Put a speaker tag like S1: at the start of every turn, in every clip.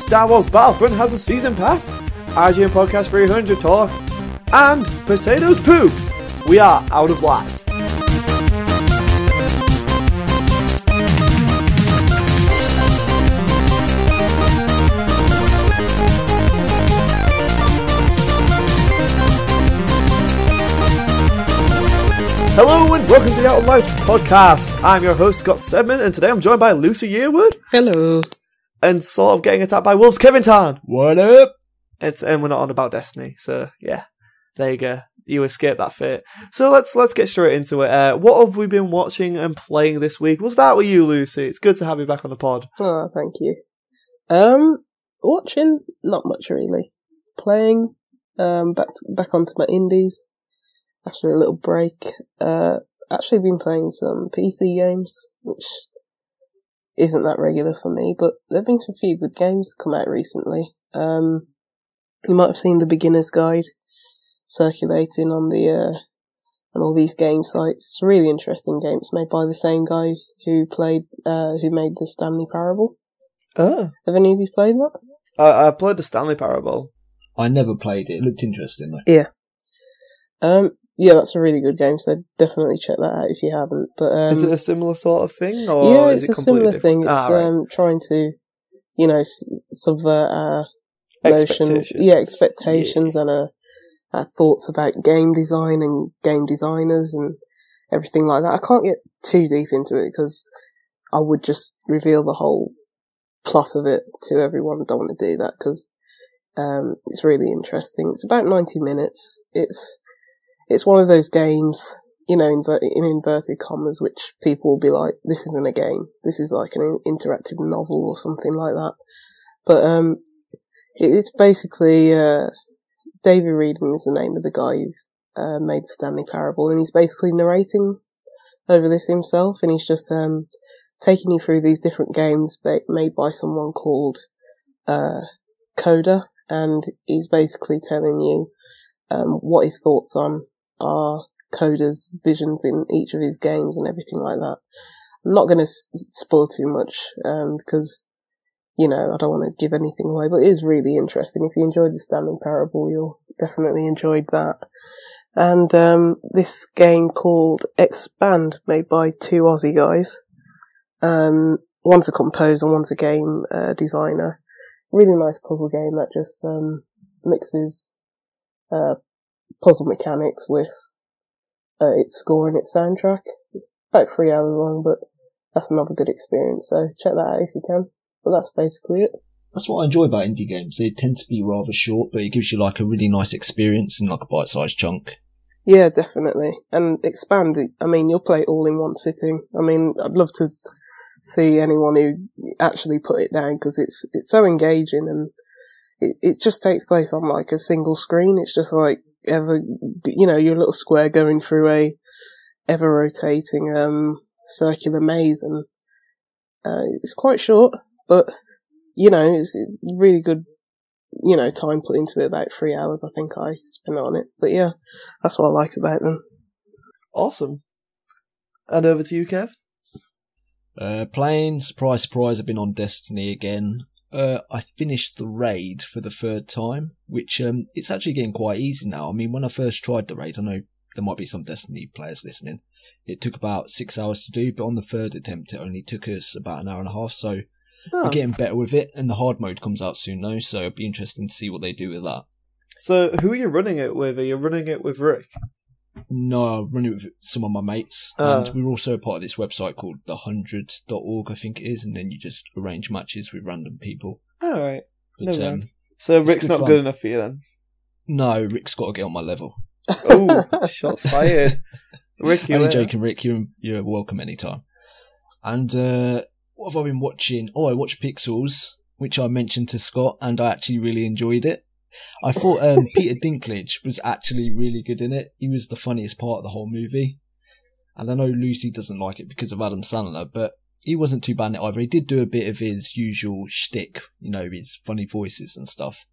S1: Star Wars Battlefront has a season pass, IGN Podcast 300 talk, and Potatoes Poop. We are out of lives. Hello and welcome to the Out of Lives podcast. I'm your host Scott Sedman, and today I'm joined by Lucy Yearwood.
S2: Hello.
S1: And sort of getting attacked by wolves, Kevin Tan.
S3: What up?
S1: And we're not on about Destiny, so yeah, there you go. You escaped that fate. So let's get straight into it. What have we been watching and playing this week? We'll start with you, Lucy. It's good to have you back on the pod.
S2: Oh, thank you. Watching, not much really. Playing, back onto my indies. After a little break. Actually been playing some PC games, which isn't that regular for me, but there have been some few good games that come out recently. You might have seen the beginner's guide circulating on the on all these game sites. It's a really interesting game. It's made by the same guy who made the Stanley Parable.
S1: Oh.
S2: Have any of you played that?
S1: I played the Stanley Parable.
S3: I never played it. It looked interesting though.
S2: Yeah. Yeah, that's a really good game, so definitely check that out if you haven't. But
S1: is it a similar sort of thing, or
S2: yeah,
S1: is
S2: it's
S1: it
S2: a similar
S1: completely
S2: thing. It's
S1: right.
S2: Trying to, subvert our notions, expectations, and our thoughts about game design and game designers and everything like that. I can't get too deep into it because I would just reveal the whole plot of it to everyone. I don't want to do that because it's really interesting. It's about 90 minutes. It's one of those games, in inverted commas, which people will be like, this isn't a game. This is like an interactive novel or something like that. But it's basically David Reading is the name of the guy who made the Stanley Parable, and he's basically narrating over this himself, and he's just taking you through these different games made by someone called Coda, and he's basically telling you what his thoughts on are Coda's visions in each of his games and everything like that. I'm not going to spoil too much because, I don't want to give anything away, but it is really interesting. If you enjoyed the Stanley Parable, you'll definitely enjoyed that. And this game called Expand, made by two Aussie guys. One's a composer, one's a game designer. Really nice puzzle game that just mixes puzzle mechanics with its score and its soundtrack. It's about 3 hours long, but that's another good experience, so check that out if you can. But that's basically it.
S3: That's what I enjoy about indie games. They tend to be rather short, but it gives you like a really nice experience in like a bite-sized chunk.
S2: Yeah, definitely. And Expand, you'll play it all in one sitting. I'd love to see anyone who actually put it down, because it's so engaging, and it just takes place on like a single screen. It's just like your little square going through a ever rotating circular maze, and it's quite short, but it's really good time put into it. About 3 hours I think I spent on it, but yeah, that's what I like about them.
S1: Awesome. And over to you, Kev.
S3: Playing, surprise, I've been on Destiny again. I finished the raid for the third time, which it's actually getting quite easy now. When I first tried the raid, I know there might be some Destiny players listening, it took about 6 hours to do, but on the third attempt it only took us about an hour and a half, so we're getting better with it, and the hard mode comes out soon though, so it'll be interesting to see what they do with that.
S1: So who are you running it with? Are you running it with Rick?
S3: No, I run it with some of my mates, and we're also a part of this website called the100.org, I think it is, and then you just arrange matches with random people.
S1: Alright.
S3: But,
S1: so Rick's not good enough for you then?
S3: No, Rick's got to get on my level.
S1: Oh, shots fired. Rick,
S3: only joking, Rick, you're welcome anytime. And what have I been watching? I watched Pixels, which I mentioned to Scott, and I actually really enjoyed it. I thought Peter Dinklage was actually really good in it. He was the funniest part of the whole movie. And I know Lucy doesn't like it because of Adam Sandler, but he wasn't too bad in it either. He did do a bit of his usual shtick, his funny voices and stuff,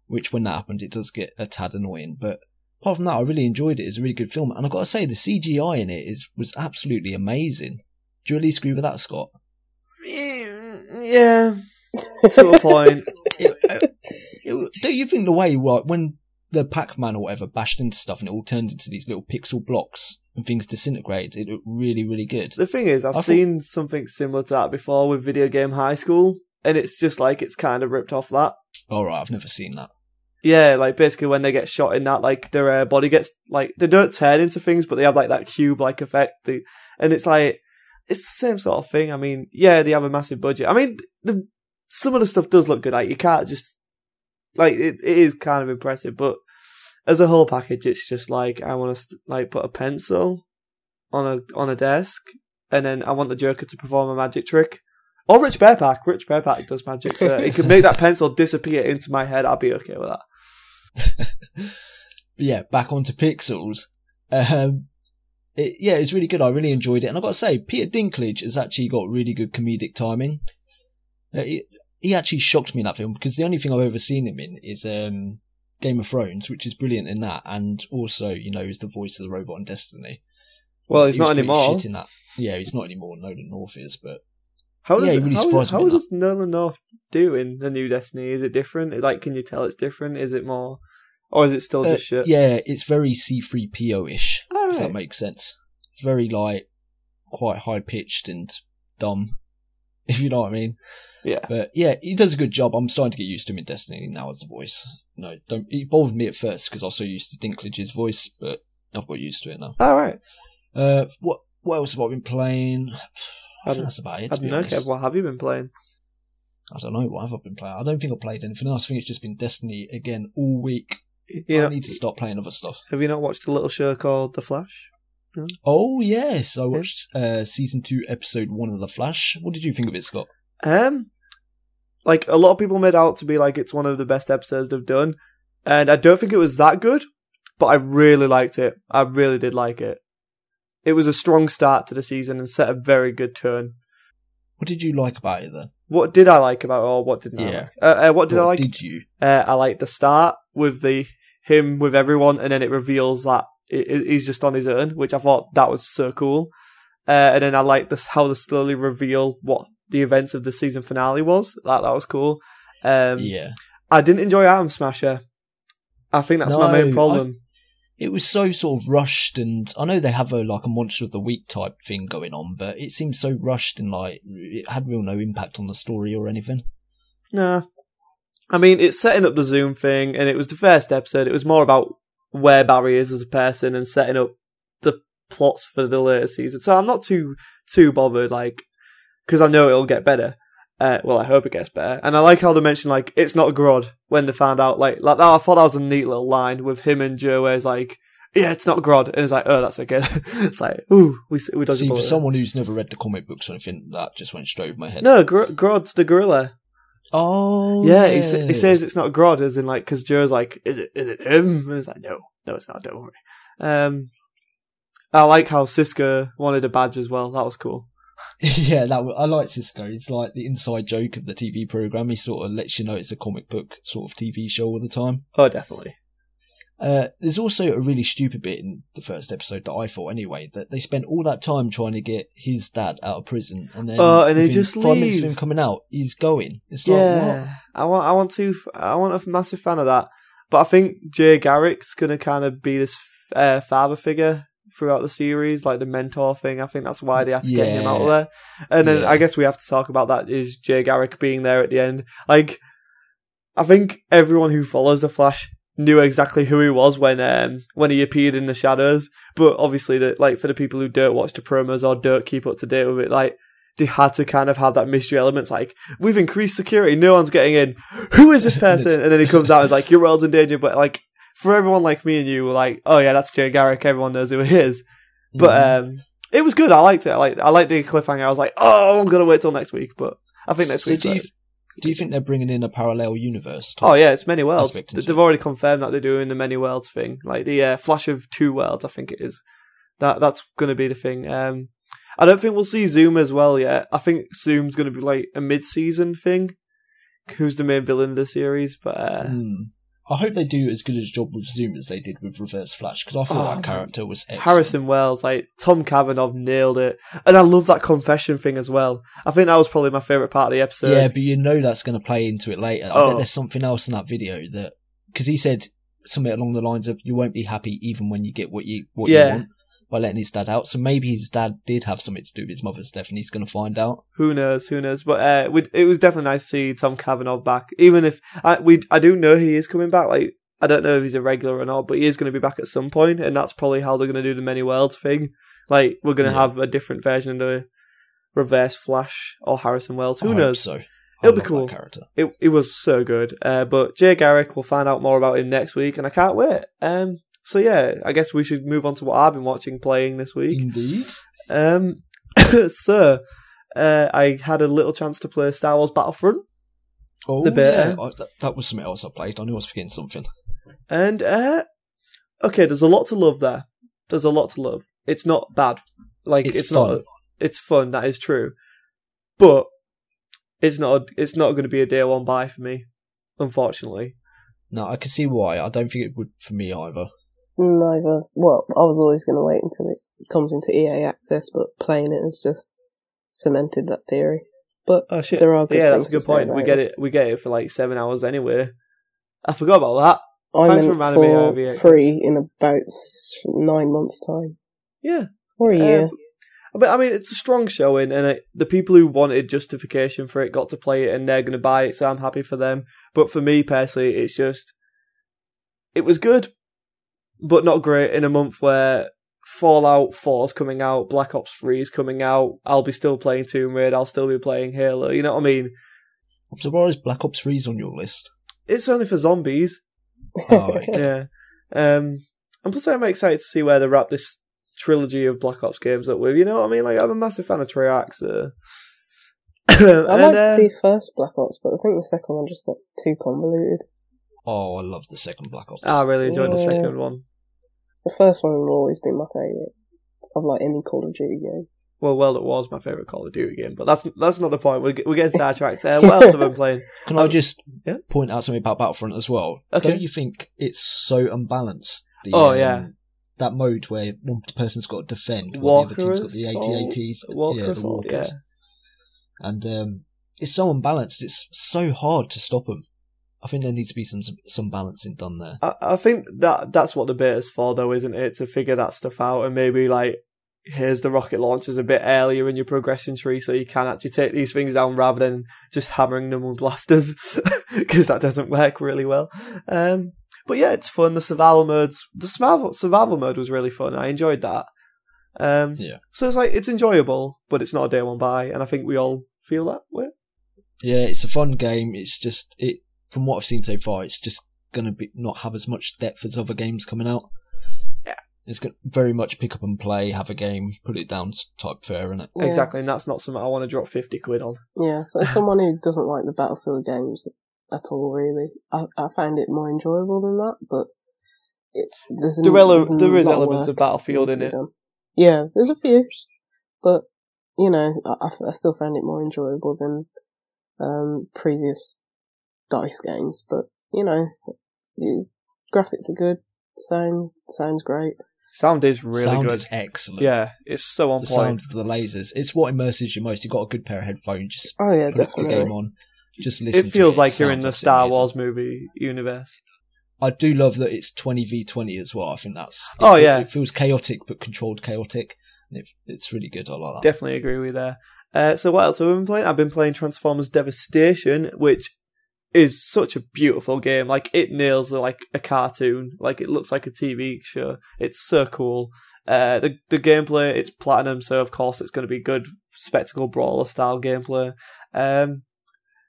S3: which when that happened, it does get a tad annoying. But apart from that, I really enjoyed it. It's a really good film. And I've got to say, the CGI in it was absolutely amazing. Do you at least agree with that, Scott?
S1: Yeah. to a point.
S3: Do you think the way, like, when the Pac-Man or whatever bashed into stuff and it all turned into these little pixel blocks and things disintegrated, it looked really, really good.
S1: The thing is, I've seen something similar to that before with Video Game High School, and it's just like it's kind of ripped off that.
S3: Alright, I've never seen that.
S1: Yeah, like basically when they get shot in that, like their body gets, like, they don't turn into things, but they have like that cube-like effect. And it's like, it's the same sort of thing. I mean, yeah, they have a massive budget. I mean, some of the stuff does look good. Like, you can't just, like, it is kind of impressive, but as a whole package, it's just like, I want to like put a pencil on a desk, and then I want the Joker to perform a magic trick. Or Rich Bearpack. Rich Bearpack does magic, so he can make that pencil disappear into my head. I'll be okay with that.
S3: Yeah, back onto Pixels. It's really good. I really enjoyed it, and I've got to say, Peter Dinklage has actually got really good comedic timing. He actually shocked me in that film, because the only thing I've ever seen him in is Game of Thrones, which is brilliant in that, and also, he's the voice of the robot in Destiny.
S1: Well, he's not anymore.
S3: Shit in that. Yeah, he's not anymore. Nolan North is, but
S1: how does Nolan North do in the new Destiny? Is it different? Like, can you tell it's different? Is it more, or is it still just shit?
S3: Yeah, it's very C-3PO-ish,
S1: right.
S3: If that makes sense. It's very, like, quite high-pitched and dumb, if you know what I mean.
S1: Yeah.
S3: But, yeah, he does a good job. I'm starting to get used to him in Destiny now as the voice. No, it bothered me at first, because I was so used to Dinklage's voice, but I've got used to it now.
S1: All right.
S3: What else have I been playing? I think that's about it, to be honest.
S1: Okay, what have you been playing?
S3: I don't know, what have I been playing? I don't think I've played anything else. I think it's just been Destiny again all week. I need to start playing other stuff.
S1: Have you not watched a little show called The Flash? No?
S3: Oh, yes. I watched Season 2, Episode 1 of The Flash. What did you think of it, Scott?
S1: Like, a lot of people made out to be like it's one of the best episodes they've done. And I don't think it was that good, but I really liked it. I really did like it. It was a strong start to the season and set a very good tone.
S3: What did you like about it, then?
S1: What did I like about it, or what didn't I like? What did I like?
S3: Did you?
S1: I liked the start with him with everyone, and then it reveals that he's just on his own, which I thought that was so cool. And then I liked how they slowly reveal what the events of the season finale was. That was cool.
S3: Yeah.
S1: I didn't enjoy Atom Smasher. I think that's my main problem.
S3: It was so sort of rushed, and I know they have a Monster of the Week type thing going on, but it seemed so rushed and like it had no impact on the story or anything.
S1: Nah. I mean, it's setting up the Zoom thing, and it was the first episode. It was more about where Barry is as a person and setting up the plots for the later season. So I'm not too bothered, like, because I know it'll get better. Well, I hope it gets better. And I like how they mentioned, like, it's not Grodd when they found out, like that. I thought that was a neat little line with him and Joe where it's like, yeah, it's not Grodd. And it's like, oh, that's okay. It's like, ooh, we dodged
S3: See, for someone who's never read the comic books or anything, that just went straight over my head.
S1: No, Grodd's the gorilla.
S3: Oh,
S1: yeah. He says it's not Grodd, as in, like, because Joe's like, is it him? And it's like, no, it's not, don't worry. I like how Cisco wanted a badge as well. That was cool.
S3: Yeah, I like Cisco. He's like the inside joke of the TV program. He sort of lets you know it's a comic book sort of TV show all the time.
S1: Oh, definitely.
S3: There's also a really stupid bit in the first episode that I thought anyway, that they spent all that time trying to get his dad out of prison, and then
S1: and he just
S3: 5
S1: leaves.
S3: minutes of him coming out, he's going. It's
S1: like, what? I want a massive fan of that. But I think Jay Garrick's gonna kind of be this father figure throughout the series, like the mentor thing. I think that's why they had to get him out of there. And then I guess we have to talk about that is Jay Garrick being there at the end. Like, I think everyone who follows the Flash knew exactly who he was when he appeared in the shadows. But obviously, for the people who don't watch the promos or don't keep up to date with it, like, they had to kind of have that mystery element. It's like, we've increased security, no one's getting in. Who is this person? And then he comes out and is like, your world's in danger. But like, for everyone like me and you, we're like, oh yeah, that's Jay Garrick. Everyone knows who he is. But it was good. I liked it. I liked the cliffhanger. I was like, oh, I'm gonna wait till next week. But I think next week.
S3: Do you think they're bringing in a parallel universe?
S1: Oh yeah, it's many worlds. They've already confirmed that they're doing the many worlds thing, like the Flash of 2 worlds. I think it is. That's going to be the thing. I don't think we'll see Zoom as well yet. I think Zoom's going to be like a mid-season thing. Who's the main villain of the series? But
S3: I hope they do as good a job with Zoom as they did with Reverse Flash, because I thought that character was excellent.
S1: Harrison Wells, like Tom Cavanaugh, nailed it. And I love that confession thing as well. I think that was probably my favourite part of the episode.
S3: Yeah, but you know that's going to play into it later. I bet there's something else in that video that... Because he said something along the lines of, you won't be happy even when you get what you want, by letting his dad out. So maybe his dad did have something to do with his mother's death, and he's going to find out.
S1: Who knows? But it was definitely nice to see Tom Cavanaugh back. Even if I do know he is coming back. Like, I don't know if he's a regular or not, but he is going to be back at some point, and that's probably how they're going to do the Many Worlds thing. Like, we're going to have a different version of the Reverse Flash or Harrison Wells. Who knows?
S3: So
S1: it'll be cool. It was so good. But Jay Garrick, we'll find out more about him next week, and I can't wait. So yeah, I guess we should move on to what I've been playing this week.
S3: Indeed.
S1: So, I had a little chance to play Star Wars Battlefront.
S3: Oh,
S1: the beta.
S3: Yeah. That was something else I played. I knew I was forgetting something.
S1: And, okay, there's a lot to love there. There's a lot to love. It's not bad. Like, it's fun. It's fun, that is true. But, it's not going to be a day one buy for me, unfortunately.
S3: No, I can see why. I don't think it would for me either.
S2: Neither. Well, I was always going to wait until it comes into EA Access, but playing it has just cemented that theory. But there are good things.
S1: That's a good point. We get it for like 7 hours anyway. I forgot about that.
S2: I'm in for free in about 9 months' time.
S1: Yeah.
S2: Or a year.
S1: But I mean, it's a strong showing, and the people who wanted justification for it got to play it, and they're going to buy it, so I'm happy for them. But for me personally, it's just, it was good, but not great in a month where Fallout 4 is coming out, Black Ops 3 is coming out, I'll be still playing Tomb Raider, I'll still be playing Halo, you know what I mean?
S3: I'm surprised Black Ops 3 is on your list.
S1: It's only for zombies.
S3: Oh, right.
S1: Yeah. And plus I'm excited to see where they wrap this trilogy of Black Ops games up with, you know what I mean? Like, I'm a massive fan of Treyarch, so...
S2: I liked the first Black Ops, but I think the second one just got too convoluted.
S3: Oh, I love the second Black Ops.
S1: I really enjoyed the second one.
S2: The first one will always be my favourite of like any Call of Duty game.
S1: Well, it was my favourite Call of Duty game, but that's not the point. We're getting sidetracked. What else have I been playing?
S3: Can I just point out something about Battlefront as well?
S1: Okay.
S3: Don't you think it's so unbalanced? That mode where one person's got to defend while the other team's got the AT-ATs.
S1: The Walkers. Yeah.
S3: And it's so unbalanced. It's so hard to stop them. I think there needs to be some balancing done there.
S1: I think that's what the beta's for, though, isn't it? To figure that stuff out, and maybe like, here's the rocket launchers a bit earlier in your progression tree, so you can actually take these things down rather than just hammering them with blasters, because that doesn't work really well. But yeah, it's fun. The survival mode was really fun. I enjoyed that. So it's like, it's enjoyable, but it's not a day one buy, and I think we all feel that way.
S3: Yeah, it's a fun game. It's just from what I've seen so far, it's just gonna not have as much depth as other games coming out.
S1: Yeah,
S3: it's gonna very much pick up and play, have a game, put it down type fare, isn't it?
S1: Yeah. Exactly, and that's not something I want to drop 50 quid on.
S2: Yeah, so someone who doesn't like the Battlefield games at all, really, I found it more enjoyable than that, but
S1: there is elements of Battlefield in it.
S2: Yeah, there's a few, but you know, I still found it more enjoyable than previous DICE games. But you know, the graphics are good, sounds great.
S1: Sound is really good.
S3: Sound is excellent.
S1: Yeah, it's so on
S3: point.
S1: The
S3: sound of the lasers, it's what immerses you most. You've got a good pair of headphones, just
S2: definitely.
S3: The game on, just listen.
S1: It feels like you're in the Star Wars movie universe.
S3: I do love that it's 20v20 as well. I think that's... It feels chaotic, but controlled chaotic. And it's really good. I like that.
S1: Definitely agree with you there. So what else have I been playing? I've been playing Transformers Devastation, which is such a beautiful game. Like, it nails like a cartoon. Like, it looks like a TV show. It's so cool. The gameplay, it's platinum, so of course it's going to be good spectacle brawler style gameplay.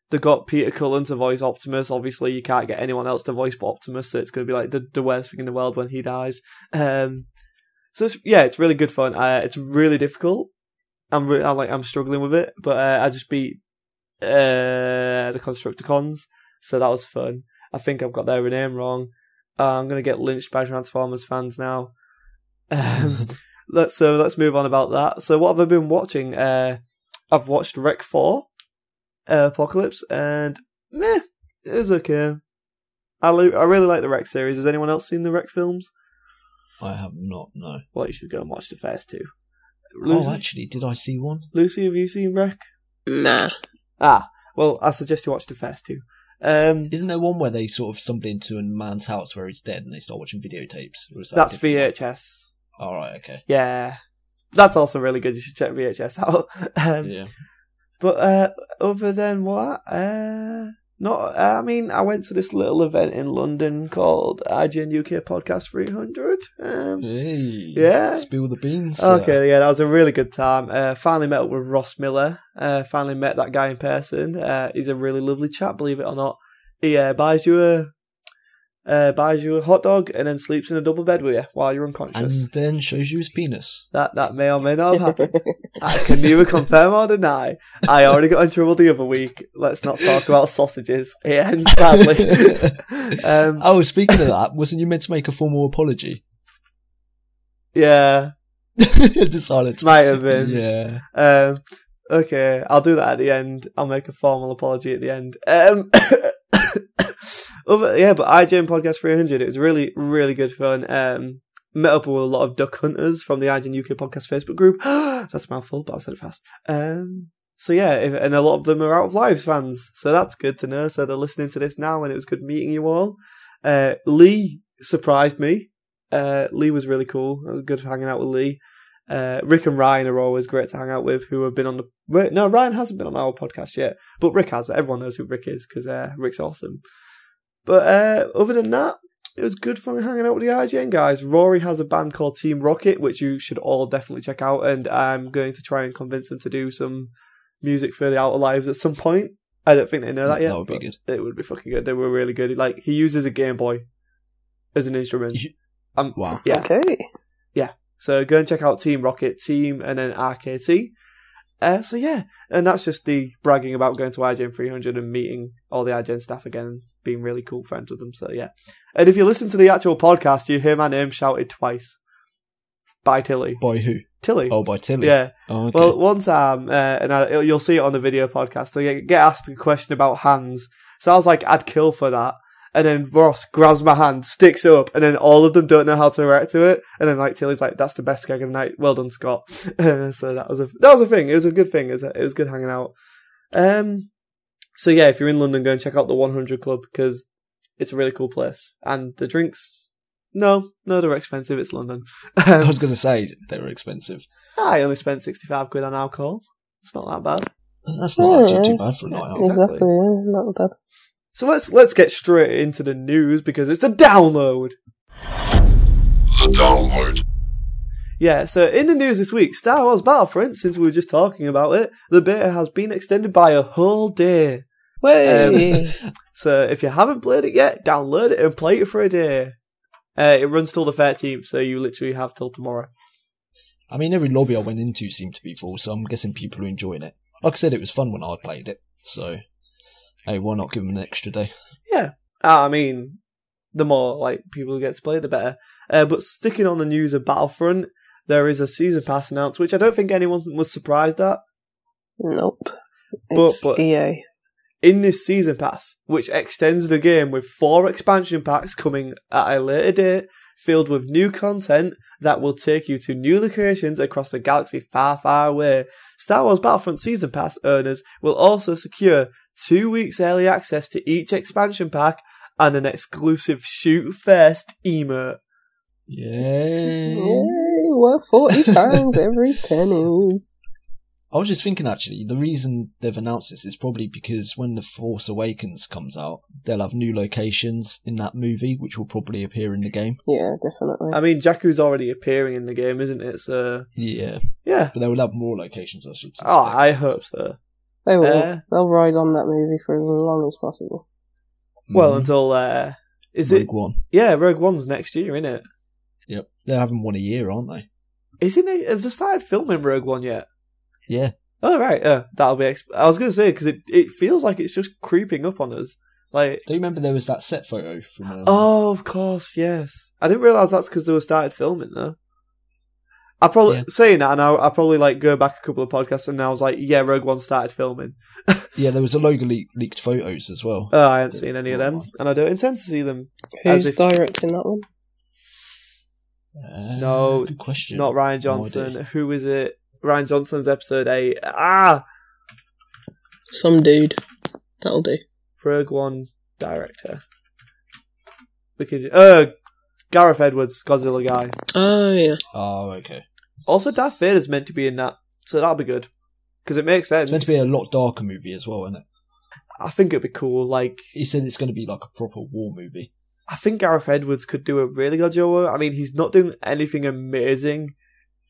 S1: They got Peter Cullen to voice Optimus. Obviously, you can't get anyone else to voice Optimus, so it's going to be like the worst thing in the world when he dies. So it's really good fun. It's really difficult. I'm struggling with it, but I just beat the Constructicons, so that was fun. I think I've got their name wrong. I'm going to get lynched by Transformers fans now. Let's move on about that. So what have I been watching? I've watched Rec 4. Apocalypse, and it was okay. I really like the Wreck series. Has anyone else seen the Wreck films?
S3: I have not, no.
S1: Well, you should go and watch the first two.
S3: Lucy? Oh, actually, did I see one?
S1: Lucy, have you seen Wreck?
S2: Nah.
S1: Well, I suggest you watch the first two.
S3: Isn't there one where they sort of stumble into a man's house where he's dead and they start watching videotapes? Or is
S1: that's VHS.
S3: All right, okay.
S1: Yeah. That's also really good. You should check VHS out.
S3: Yeah.
S1: But other than what? I went to this little event in London called IGN UK Podcast 300.
S3: Hey,
S1: yeah.
S3: Spill the beans.
S1: Okay, yeah, that was a really good time. Finally met up with Ross Miller. Finally met that guy in person. He's a really lovely chap, believe it or not. He buys you a hot dog and then sleeps in a double bed with you while you're unconscious.
S3: And then shows you his penis.
S1: That may or may not have happened. I can neither confirm or deny. I already got in trouble the other week. Let's not talk about sausages. It ends badly.
S3: Speaking of that, wasn't you meant to make a formal apology?
S1: Yeah.
S3: The silence.
S1: Might have been.
S3: Yeah.
S1: Okay, I'll do that at the end. I'll make a formal apology at the end. But IGN Podcast 300, it was really, really good fun. Met up with a lot of duck hunters from the IGN UK Podcast Facebook group. That's a mouthful, but I said it fast. So yeah, and a lot of them are Out of Lives fans, so that's good to know. So they're listening to this now, and it was good meeting you all. Lee surprised me. Lee was really cool. It was good hanging out with Lee. Rick and Ryan are always great to hang out with, who have been on the... No, Ryan hasn't been on our podcast yet, but Rick has. Everyone knows who Rick is, because Rick's awesome. But other than that, it was good fun hanging out with the IGN guys. Rory has a band called Team Rocket, which you should all definitely check out, and I'm going to try and convince them to do some music for the Outer Lives at some point. I don't think they know that yet.
S3: That would be good.
S1: It would be fucking good. They were really good. Like, he uses a Game Boy as an instrument.
S3: Wow.
S1: Yeah.
S2: Okay.
S1: Yeah. So go and check out Team Rocket, Team, and then RKT. So yeah, and that's just the bragging about going to IGN 300 and meeting all the IGN staff again and being really cool friends with them. So yeah. And if you listen to the actual podcast, you hear my name shouted twice. By Tilly.
S3: By who?
S1: Tilly.
S3: Oh, by Tilly.
S1: Yeah.
S3: Oh, okay.
S1: Well, one time, you'll see it on the video podcast, so you get asked a question about hands. So I was like, I'd kill for that. And then Ross grabs my hand, sticks it up, and then all of them don't know how to react to it. And then Tilly's like, "That's the best gag of the night. Well done, Scott." So that was a thing. It was a good thing. It was good hanging out. So yeah, if you're in London, go and check out the 100 Club, because it's a really cool place. And the drinks, no, they're expensive. It's London.
S3: I was going to say they were expensive.
S1: I only spent 65 quid on alcohol. It's not that bad.
S3: That's not actually too bad for a night out.
S2: Exactly, yeah, not bad.
S1: So let's get straight into the news, because it's a download.
S4: The download.
S1: Yeah, so in the news this week, Star Wars Battlefront, since we were just talking about it, the beta has been extended by a whole day. So if you haven't played it yet, download it and play it for a day. It runs till the 13th, so you literally have till tomorrow.
S3: I mean, every lobby I went into seemed to be full, so I'm guessing people are enjoying it. Like I said, it was fun when I played it, so hey, why not give them an extra day?
S1: Yeah, I mean, the more people get to play, the better. But sticking on the news of Battlefront, there is a season pass announced, which I don't think anyone was surprised at.
S2: Nope. It's
S1: but
S2: EA.
S1: In this season pass, which extends the game with 4 expansion packs coming at a later date, filled with new content that will take you to new locations across the galaxy far, far away, Star Wars Battlefront Season Pass owners will also secure 2 weeks early access to each expansion pack and an exclusive Shoot First emote.
S3: Yay!
S2: Yay! Worth £40 every penny.
S3: I was just thinking, actually, the reason they've announced this is probably because when The Force Awakens comes out, they'll have new locations in that movie, which will probably appear in the game.
S2: Yeah, definitely.
S1: I mean, Jakku's already appearing in the game, isn't it? So
S3: yeah.
S1: Yeah.
S3: But they will have more locations, I should suspect.
S1: Oh, I hope so.
S2: They will. They'll ride on that movie for as long as possible.
S1: Well, until, is
S3: Rogue
S1: it?
S3: One.
S1: Yeah, Rogue One's next year, isn't it?
S3: Yep. They're having one a year, aren't they?
S1: Isn't it? Have they started filming Rogue One yet?
S3: Yeah.
S1: Oh, right. That'll be... I was going to say, because it feels like it's just creeping up on us.
S3: Do you remember there was that set photo from...
S1: Oh, of course, yes. I didn't realise that's because they were started filming, though. I probably saying that, and I probably like go back a couple of podcasts, and I was like, yeah, Rogue One started filming.
S3: Yeah, there was a logo leaked photos as well.
S1: Oh, I haven't seen any of them, and I don't intend to see them.
S2: Who's directing that one?
S1: No,
S3: good question.
S1: It's not Rian Johnson.
S3: No,
S1: who is it? Rian Johnson's episode 8.
S2: Some dude. That'll do.
S1: Rogue One director. Gareth Edwards, Godzilla guy.
S2: Oh, yeah.
S3: Oh, okay.
S1: Also, Darth Vader's meant to be in that, so that'll be good. Because it makes sense.
S3: It's meant to be a lot darker movie as well, isn't it?
S1: I think it'd be cool. Like,
S3: he said it's going to be like a proper war movie.
S1: I think Gareth Edwards could do a really good job. I mean, he's not doing anything amazing.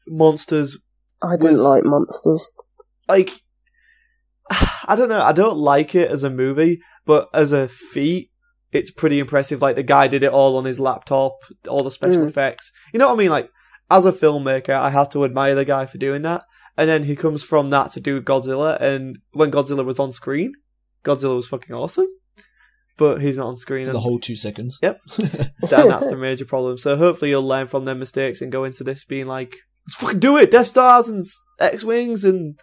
S1: Monsters.
S2: I didn't like Monsters.
S1: Like, I don't know. I don't like it as a movie, but as a feat, it's pretty impressive. Like, the guy did it all on his laptop, all the special effects. You know what I mean? Like, as a filmmaker, I have to admire the guy for doing that. And then he comes from that to do Godzilla, and when Godzilla was on screen, Godzilla was fucking awesome. But he's not on screen.
S3: For the whole 2 seconds.
S1: Yep. That's the major problem. So hopefully you'll learn from their mistakes and go into this being like, let's fucking do it! Death Stars and X-Wings and...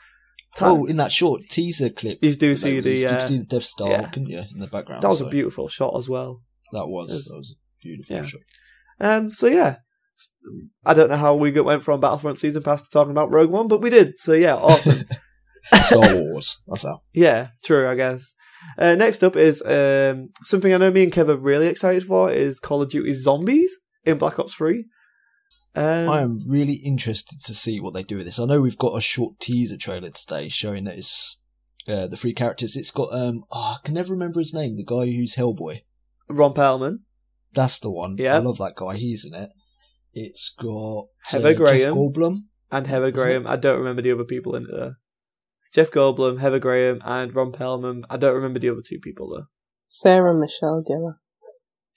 S3: in that short teaser clip.
S1: You do see
S3: the Death Star, couldn't you, in the background?
S1: That was a beautiful shot as well.
S3: That was a beautiful shot.
S1: So yeah. I don't know how we went from Battlefront Season Pass to talking about Rogue One, but we did. So yeah, awesome.
S3: Star Wars. That's how.
S1: Yeah, true, I guess. Next up is something I know me and Kev are really excited for is Call of Duty Zombies in Black Ops 3.
S3: I am really interested to see what they do with this. I know we've got a short teaser trailer today showing that it's the 3 characters. It's got I can never remember his name. The guy who's Hellboy.
S1: Ron Perlman.
S3: That's the one.
S1: Yeah,
S3: I love that guy. He's in it. It's got
S1: Heather Graham,
S3: Jeff Goldblum
S1: and Heather Graham. I don't remember the other people in it though. Jeff Goldblum, Heather Graham, and Ron Perlman. I don't remember the other 2 people though.
S2: Sarah Michelle Gellar.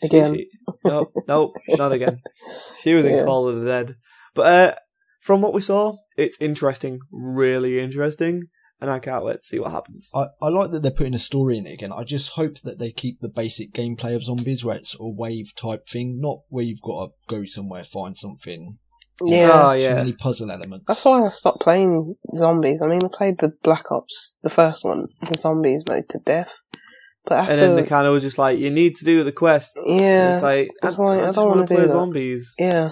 S2: Again.
S1: Nope, not again. She was in Call of the Dead. But from what we saw, it's interesting, really interesting, and I can't wait to see what happens.
S3: I like that they're putting a story in it again. I just hope that they keep the basic gameplay of Zombies, where it's a wave type thing, not where you've got to go somewhere, find something.
S2: Yeah.
S3: Too many puzzle elements.
S2: That's why I stopped playing Zombies. I mean, I played the Black Ops, the first one, the Zombies mode to death. But after,
S1: and then the kind of was just like, you need to do the quests.
S2: Yeah.
S1: It's like, I
S2: don't
S1: want to play
S2: that.
S1: Zombies.
S2: Yeah.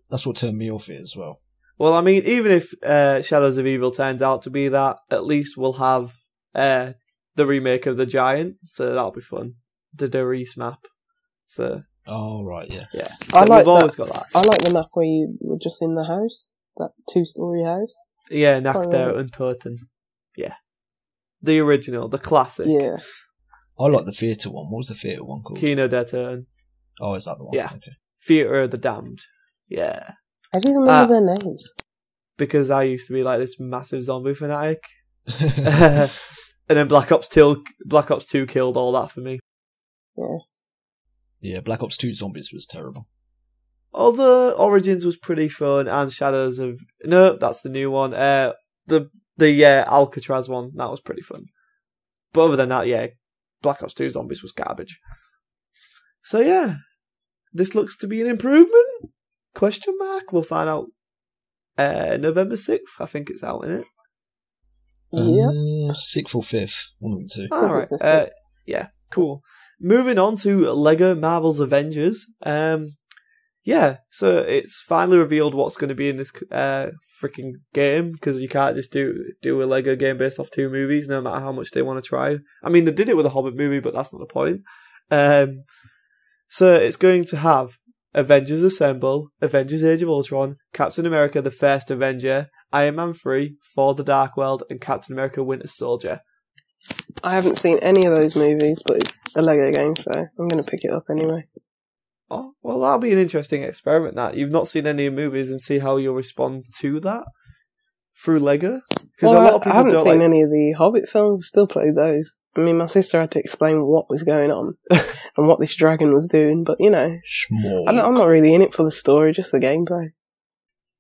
S3: That's what turned me off it as well.
S1: Well, I mean, even if Shadows of Evil turns out to be that, at least we'll have the remake of The Giant, so that'll be fun. The Darius map. So.
S3: Oh, right, yeah.
S1: Yeah. So we've always got that.
S2: I like the map where you were just in the house, that 2-story house.
S1: Yeah, Nacht und Toten. Yeah. The original, the classic.
S2: Yeah.
S3: I like the theatre one. What was the theatre one called?
S1: Kino der Toten.
S3: Oh, is that the one?
S1: Yeah.
S3: Okay.
S1: Theatre of the Damned. Yeah.
S2: I didn't remember their names.
S1: Because I used to be like this massive zombie fanatic. And then Black Ops 2 killed all that for me.
S2: Yeah.
S3: Yeah, Black Ops 2 Zombies was terrible.
S1: Although Origins was pretty fun, and Shadows of... No, that's the new one. The Alcatraz one, that was pretty fun. But other than that, yeah, Black Ops 2 Zombies was garbage. So yeah, this looks to be an improvement? Question mark? We'll find out November 6th, I think it's out, isn't it?
S2: Yeah.
S3: 6th or 5th, one of the 2.
S1: Alright, yeah, cool. Moving on to Lego Marvel's Avengers. Yeah, so it's finally revealed what's going to be in this freaking game, because you can't just do a Lego game based off 2 movies, no matter how much they want to try. I mean, they did it with a Hobbit movie, but that's not the point. So it's going to have Avengers Assemble, Avengers Age of Ultron, Captain America the First Avenger, Iron Man 3, Thor the Dark World, and Captain America Winter Soldier.
S2: I haven't seen any of those movies, but it's a Lego game, so I'm going to pick it up anyway.
S1: Oh, well, that'll be an interesting experiment, that. You've not seen any movies and see how you'll respond to that through Lego? Because a lot of people
S2: I haven't
S1: don't
S2: seen any of the Hobbit films, I still played those. I mean, my sister had to explain what was going on and what this dragon was doing, but, you know, I'm not really in it for the story, just the gameplay.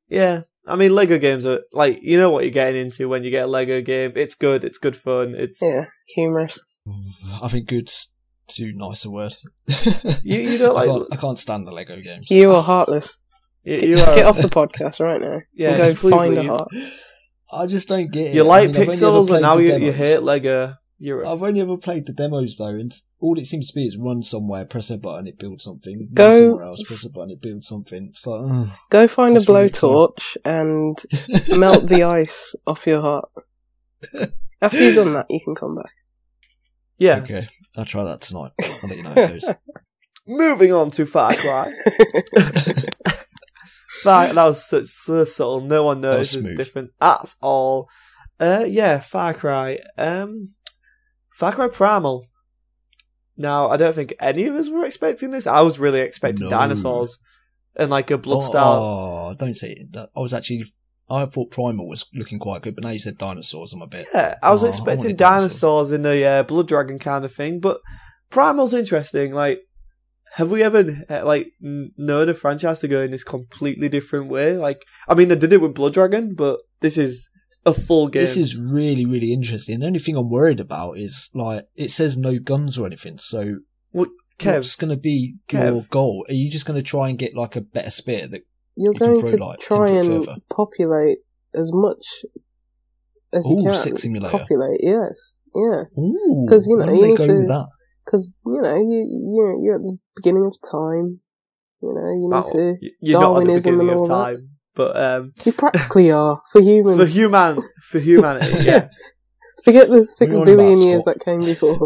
S1: Yeah, I mean, Lego games are, like, you know what you're getting into when you get a Lego game. It's good fun.
S2: Yeah, humorous.
S3: I think good's too nice a word.
S1: You don't like...
S3: I can't stand the Lego games.
S2: You are heartless. Get off the podcast right now.
S1: Yeah,
S2: and go
S1: just please
S2: find
S1: leave.
S2: a heart.
S3: I just don't get it.
S1: You like
S3: I've only ever
S1: pixels,
S3: played
S1: and now
S3: the
S1: you
S3: demos.
S1: hate Lego.
S3: I've only ever played the demos though, and all it seems to be is run somewhere, press a button, it builds something.
S2: Go-
S3: Run somewhere else, press a button, it builds something. It's like, ugh.
S2: Go find a
S3: This is really
S2: blowtorch and melt the ice off your heart. After you've done that, you can come back.
S1: Yeah.
S3: Okay, I'll try that tonight. I'll let you know how it goes.
S1: Moving on to Far Cry. That was so subtle. No one knows it's
S3: smooth.
S1: different at all. Far Cry. Far Cry Primal. Now, I don't think any of us were expecting this. I was really expecting
S3: No.
S1: dinosaurs and like a blood style.
S3: Oh, don't say it. I thought Primal was looking quite good, but now you said dinosaurs, I'm a bit...
S1: Yeah, I was
S3: Oh, I
S1: expecting
S3: wanted
S1: dinosaurs in the Blood Dragon kind of thing, but Primal's interesting. Like, have we ever known a franchise to go in this completely different way? Like, I mean, they did it with Blood Dragon, but this is a full game.
S3: This is really, really interesting. The only thing I'm worried about is, like, it says no guns or anything, so
S1: Well, Kev,
S3: what's going to be your goal? Are you just going to try and get, like, a better spear that
S2: You're
S3: You can
S2: going
S3: throw,
S2: to
S3: like, 10
S2: try
S3: foot
S2: and
S3: further.
S2: populate as much as you
S3: Ooh,
S2: can.
S3: Sex Simulator.
S2: Populate, yes, yeah.
S3: Ooh,
S2: 'Cause, you know,
S3: why
S2: you
S3: don't they
S2: need
S3: go
S2: to-
S3: with that?
S2: Because you're at the beginning of time. You know, you need to.
S1: you're not at the
S2: Darwinism
S1: beginning
S2: and
S1: of
S2: all that.
S1: time, but
S2: You practically are for humans.
S1: for humanity, yeah.
S2: Forget the 6
S3: We're on
S2: billion
S3: about
S2: years
S3: Scott.
S2: that came before.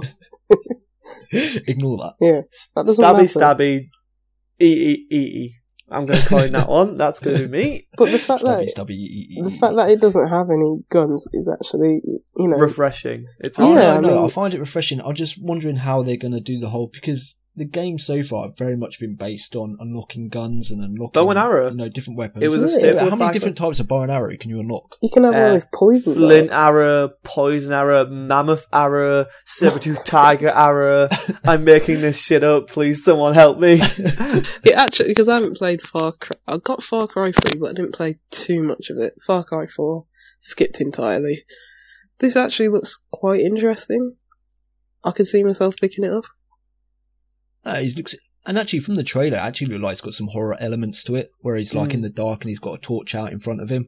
S3: Ignore that.
S2: Yeah, that doesn't
S1: Stabby,
S2: matter.
S1: stabby, e. I'm going to coin that one. That's going to be me.
S2: But the fact
S3: Stabby,
S2: that
S3: stabby,
S2: the fact that it doesn't have any guns is actually, you know,
S1: Refreshing. It's
S3: Oh,
S2: Yeah,
S3: no,
S2: I mean-
S3: I find it refreshing. I'm just wondering how they're going to do the whole, because the game so far have very much been based on unlocking guns and unlocking
S1: Bow and arrow.
S3: different weapons.
S1: It was a
S2: Yeah,
S1: staple.
S3: How
S1: of
S3: many
S1: Far
S3: different types of bow and arrow can you unlock?
S2: you can have one with poison.
S1: Flint
S2: darts.
S1: arrow, poison arrow, mammoth arrow, saber-tooth tiger arrow. I'm making this shit up. Please, someone help me.
S2: It actually, because I haven't played Far Cry. I got Far Cry 3, but I didn't play too much of it. Far Cry 4, skipped entirely. This actually looks quite interesting. I could see myself picking it up.
S3: He looks, and actually from the trailer, it actually looks like it's got some horror elements to it, where he's like in the dark and he's got a torch out in front of him,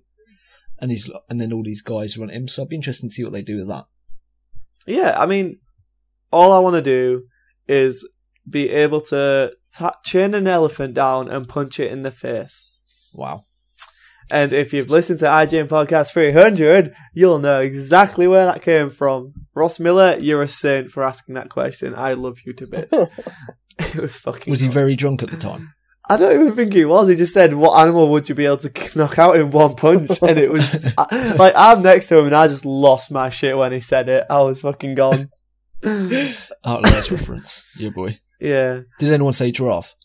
S3: and then all these guys run at him. So I'd be interested to see what they do with that.
S1: Yeah, I mean, all I want to do is be able to chain an elephant down and punch it in the face.
S3: Wow.
S1: And if you've listened to IGN Podcast 300, you'll know exactly where that came from. Ross Miller, you're a saint for asking that question. I love you to bits. It was fucking...
S3: Was he
S1: wrong.
S3: very drunk at the time?
S1: I don't even think he was. He just said, what animal would you be able to knock out in one punch? And it was... like, I'm next to him and I just lost my shit when he said it. I was fucking gone.
S3: Outlast reference. Yeah, boy.
S1: Yeah.
S3: Did anyone say giraffe?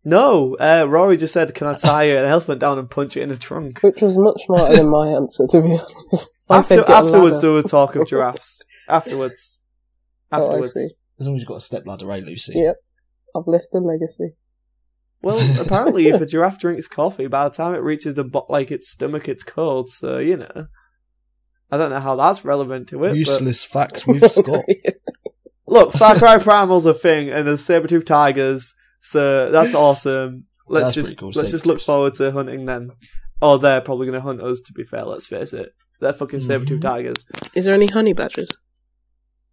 S1: No, Rory just said, can I tie an elephant down and punch it in the trunk?
S2: Which was much smarter than my answer, to be honest. I said get a
S1: Afterwards,
S2: ladder.
S1: there was talk of giraffes. Afterwards.
S2: Oh, I see.
S3: As long as you've got a step ladder, right, Lucy?
S2: Yep. I've left a legacy.
S1: Well, apparently if a giraffe drinks coffee, by the time it reaches its stomach, it's cold, so, you know. I don't know how that's relevant to it, but...
S3: Useless facts with Scott.
S1: Look, Far Cry Primal's a thing, and there's saber-tooth tigers, so that's awesome.
S3: That's pretty cool,
S1: Let's just look
S3: saber-tooths.
S1: forward to hunting them. Oh, they're probably going to hunt us, to be fair, let's face it. They're fucking saber-tooth tigers.
S2: Is there any honey badgers?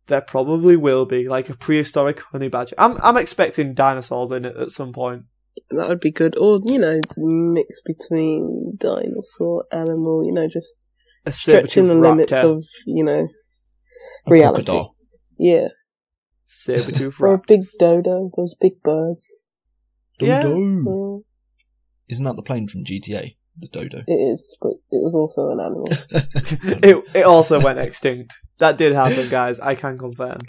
S1: There probably will be, like a prehistoric honey badger. I'm expecting dinosaurs in it at some point.
S2: That would be good. Or, you know, mix between dinosaur, animal, you know, just
S1: A
S2: stretching
S1: saber-tooth
S2: the limits
S1: raptor.
S2: of, you know,
S3: A
S2: reality.
S3: crocodile.
S2: Yeah.
S1: Saber-tooth
S2: Or a
S1: raptor.
S2: big dodo, those big birds.
S1: Yeah.
S3: Dodo.
S2: Uh,
S3: Isn't that the plane from GTA? The dodo.
S2: it is, but it was also an animal.
S1: It also went extinct. That did happen, guys. I can confirm.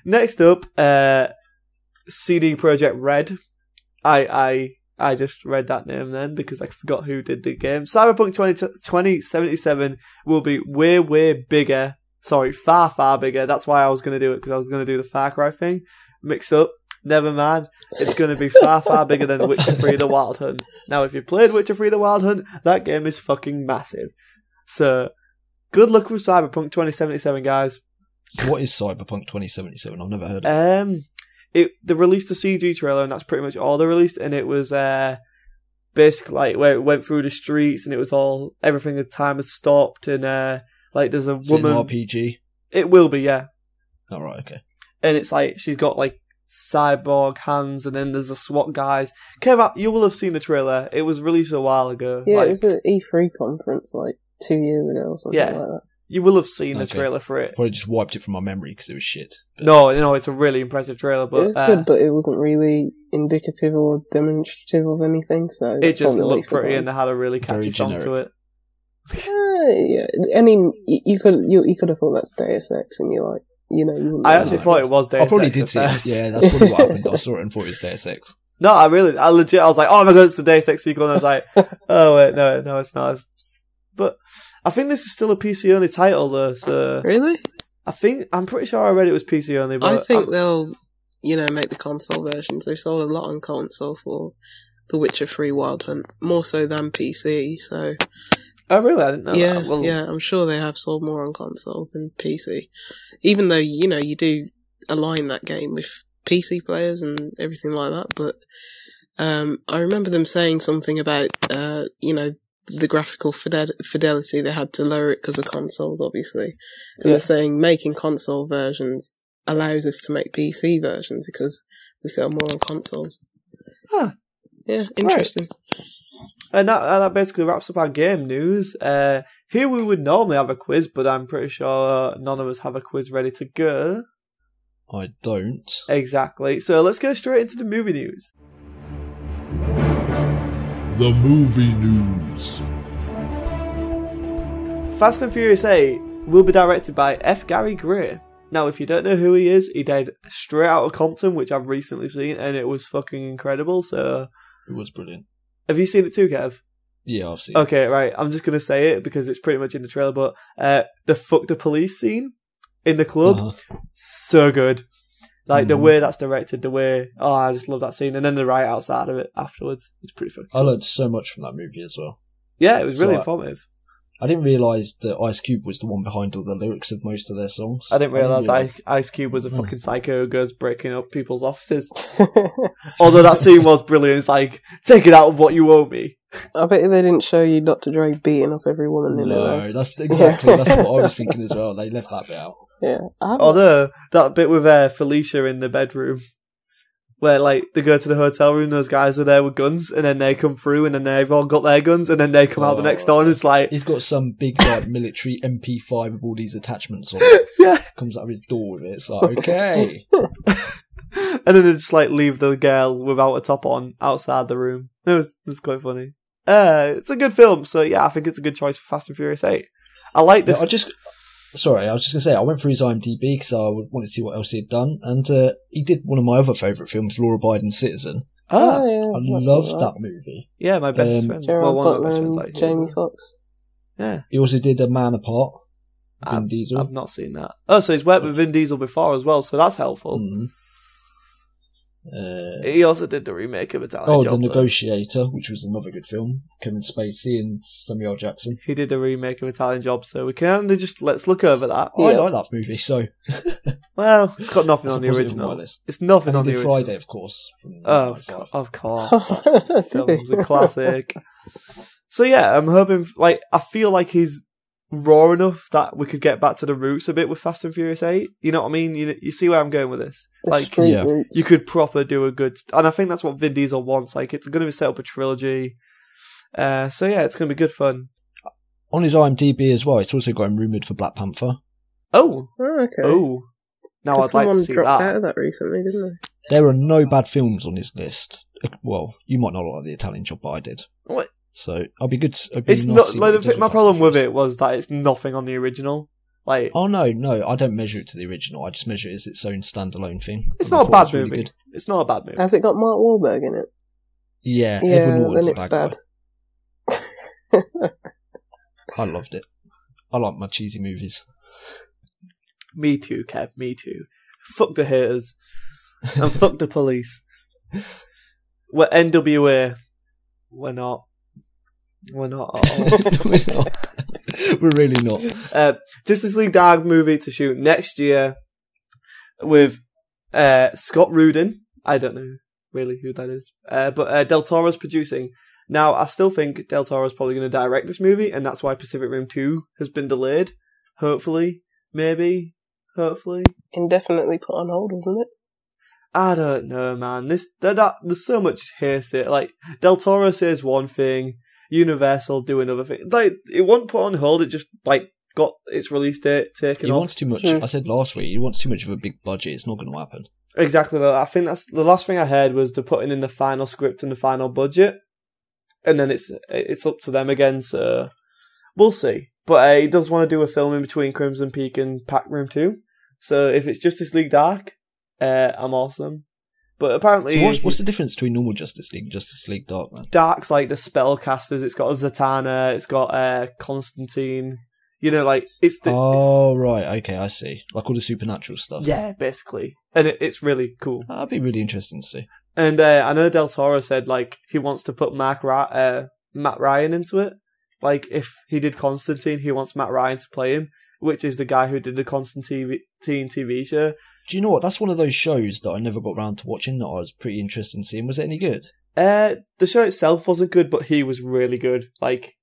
S1: Next up, CD Projekt Red. I just read that name then because I forgot who did the game. Cyberpunk 2077 will be way bigger. Sorry, far bigger. That's why I was going to do it, because I was going to do the Far Cry thing. Mixed up. Never mind. It's going to be far bigger than Witcher 3 The Wild Hunt. Now, if you played Witcher 3 The Wild Hunt, that game is fucking massive. So, good luck with Cyberpunk 2077, guys.
S3: What is Cyberpunk 2077? I've never heard of it.
S1: they released a CG trailer, and that's pretty much all they released, and it was basically like where it went through the streets, and it was all everything. The time had stopped, and like there's a woman.
S3: Is it an RPG?
S1: It will be, yeah.
S3: Oh, right, okay.
S1: And it's like she's got like cyborg hands, and then there's the SWAT guys. Kev, you will have seen the trailer. It was released a while ago.
S2: Yeah,
S1: like,
S2: it was at E3 conference like 2 years ago or something like that.
S1: You will have seen the trailer for it.
S3: Probably just wiped it from my memory because it was shit. But...
S1: No, it's a really impressive trailer. But
S2: it was good, but it wasn't really indicative or demonstrative of anything. So
S1: it just looked pretty, and they had a really catchy song to it.
S2: Yeah, I mean, you could have thought that's Deus Ex, and you're like, you
S1: I actually thought it was Deus Ex.
S3: I probably did see it. Yeah, that's probably what happened. I saw it and thought it was Deus Ex.
S1: No, I was like, oh my god, it's the Deus Ex sequel, and I was like, oh wait, no, it's not. But I think this is still a PC only title though. So
S2: really,
S1: I'm pretty sure I read it was PC only. But
S2: I think they'll, make the console versions. They've sold a lot on console for The Witcher 3 Wild Hunt, more so than PC. So.
S1: Oh really? I didn't know that. Well,
S2: yeah, I'm sure they have sold more on console than PC. Even though, you do align that game with PC players and everything like that, but I remember them saying something about, the graphical fidelity. They had to lower it because of consoles, obviously. And they're saying making console versions allows us to make PC versions because we sell more on consoles.
S1: Huh.
S2: Yeah, interesting.
S1: Right. And that basically wraps up our game news. Here we would normally have a quiz, but I'm pretty sure none of us have a quiz ready to go.
S3: I don't.
S1: Exactly. So let's go straight into the movie news.
S4: The movie news.
S1: Fast and Furious 8 will be directed by F. Gary Gray. Now, if you don't know who he is, he did Straight Outta Compton, which I've recently seen, and it was fucking incredible. So
S3: it was brilliant.
S1: Have you seen it too, Kev?
S3: Yeah, I've seen it.
S1: Okay, right. I'm just going to say it because it's pretty much in the trailer, but the fuck the police scene in the club, so good. Like, the way that's directed, I just love that scene. And then the riot outside of it afterwards. It's pretty fucking cool.
S3: I learned so much from that movie as well.
S1: Yeah, it was really informative.
S3: I didn't realise that Ice Cube was the one behind all the lyrics of most of their songs.
S1: I didn't realise Ice Cube was a fucking psycho who goes breaking up people's offices. Although that scene was brilliant. It's like, take it out of what you owe me.
S2: I bet they didn't show you Dr. Dre beating up every woman in it.
S3: No, that's exactly that's what I was thinking as well. They left that bit out.
S2: Yeah.
S1: Although, that bit with Felicia in the bedroom, where like they go to the hotel room, those guys are there with guns, and then they come through, and then they've all got their guns, and then they come out the next door, and it's like
S3: he's got some big like military MP5 with all these attachments on it.
S1: Yeah,
S3: comes out of his door with it. It's like okay,
S1: and then they just like leave the girl without a top on outside the room. It was quite funny. It's a good film, so yeah, I think it's a good choice for Fast and Furious 8. I like this.
S3: I was just going to say, I went through his IMDb because I wanted to see what else he had done, and he did one of my other favourite films, Law Abiding Citizen.
S2: Yeah,
S3: I loved that movie.
S1: Yeah, my best friend.
S2: Gerard
S1: one of my
S2: Butler
S1: best friends,
S2: and Jamie Foxx.
S1: Yeah.
S3: He also did A Man Apart, Vin Diesel.
S1: I've not seen that. Oh, so he's worked with Vin Diesel before as well, so that's helpful.
S3: Mm.
S1: He also did the remake of Italian Job.
S3: The Negotiator, which was another good film. Kevin Spacey and Samuel L. Jackson.
S1: He did the remake of Italian Job, so we can let's look over that.
S3: I like that movie, so...
S1: Well, it's got nothing on the original. It's nothing on the original.
S3: Friday, of course.
S1: Of course. That film's a classic. So yeah, I'm hoping... I feel like he's raw enough that we could get back to the roots a bit with Fast and Furious 8. You know what I mean? You see where I'm going with this? You could proper do a good... And I think that's what Vin Diesel wants. It's going to be set up a trilogy. So yeah, it's going to be good fun.
S3: On his IMDb as well, it's also got him rumoured for Black Panther.
S1: Oh.
S2: Okay.
S1: Oh. Now I'd like to see that.
S2: Someone dropped out of that recently, didn't they?
S3: There are no bad films on his list. Well, you might not like the Italian Job, but I did.
S1: What?
S3: So I'll be good.
S1: It's not my problem with it was that it's nothing on the original.
S3: Oh no, I don't measure it to the original. I just measure it as its own standalone thing.
S1: It's not a bad movie. Really it's not a bad movie.
S2: Has it got Mark Wahlberg in it?
S3: Yeah,
S2: then it's bad.
S3: I loved it. I like my cheesy movies.
S1: Me too, Kev. Me too. Fuck the haters and fuck the police. We're NWA. We're not. We're not at all.
S3: We're not. We're really not.
S1: Justice League Dark movie to shoot next year with Scott Rudin. I don't know really who that is. But Del Toro's producing. Now, I still think Del Toro's probably going to direct this movie, and that's why Pacific Rim 2 has been delayed. Hopefully. Maybe. Hopefully.
S2: Indefinitely put on hold, wasn't it?
S1: I don't know, man. There's so much hearsay. Like, Del Toro says one thing, Universal do another thing. Like, it wasn't put on hold, it just, like, got its release date taken off.
S3: He wants too much. I said last week, he wants too much of a big budget. It's not going to happen.
S1: Exactly. I think that's the last thing I heard was they're putting in the final script and the final budget, and then it's up to them again. So we'll see. But he does want to do a film in between Crimson Peak and Pacific Rim 2. So if it's Justice League Dark, I'm awesome. But apparently,
S3: so what's the difference between normal Justice League and Justice League Dark, man?
S1: Dark's like the spellcasters. It's got a Zatanna. It's got Constantine. You know, like it's the.
S3: Right, okay, I see. Like all the supernatural stuff.
S1: Yeah, basically, and it's really cool.
S3: That'd be really interesting to see.
S1: And I know Del Toro said like he wants to put Matt Ryan into it. Like if he did Constantine, he wants Matt Ryan to play him, which is the guy who did the Constantine TV show.
S3: Do you know what? That's one of those shows that I never got around to watching that I was pretty interested in seeing. Was it any good?
S1: The show itself wasn't good, but he was really good. Like,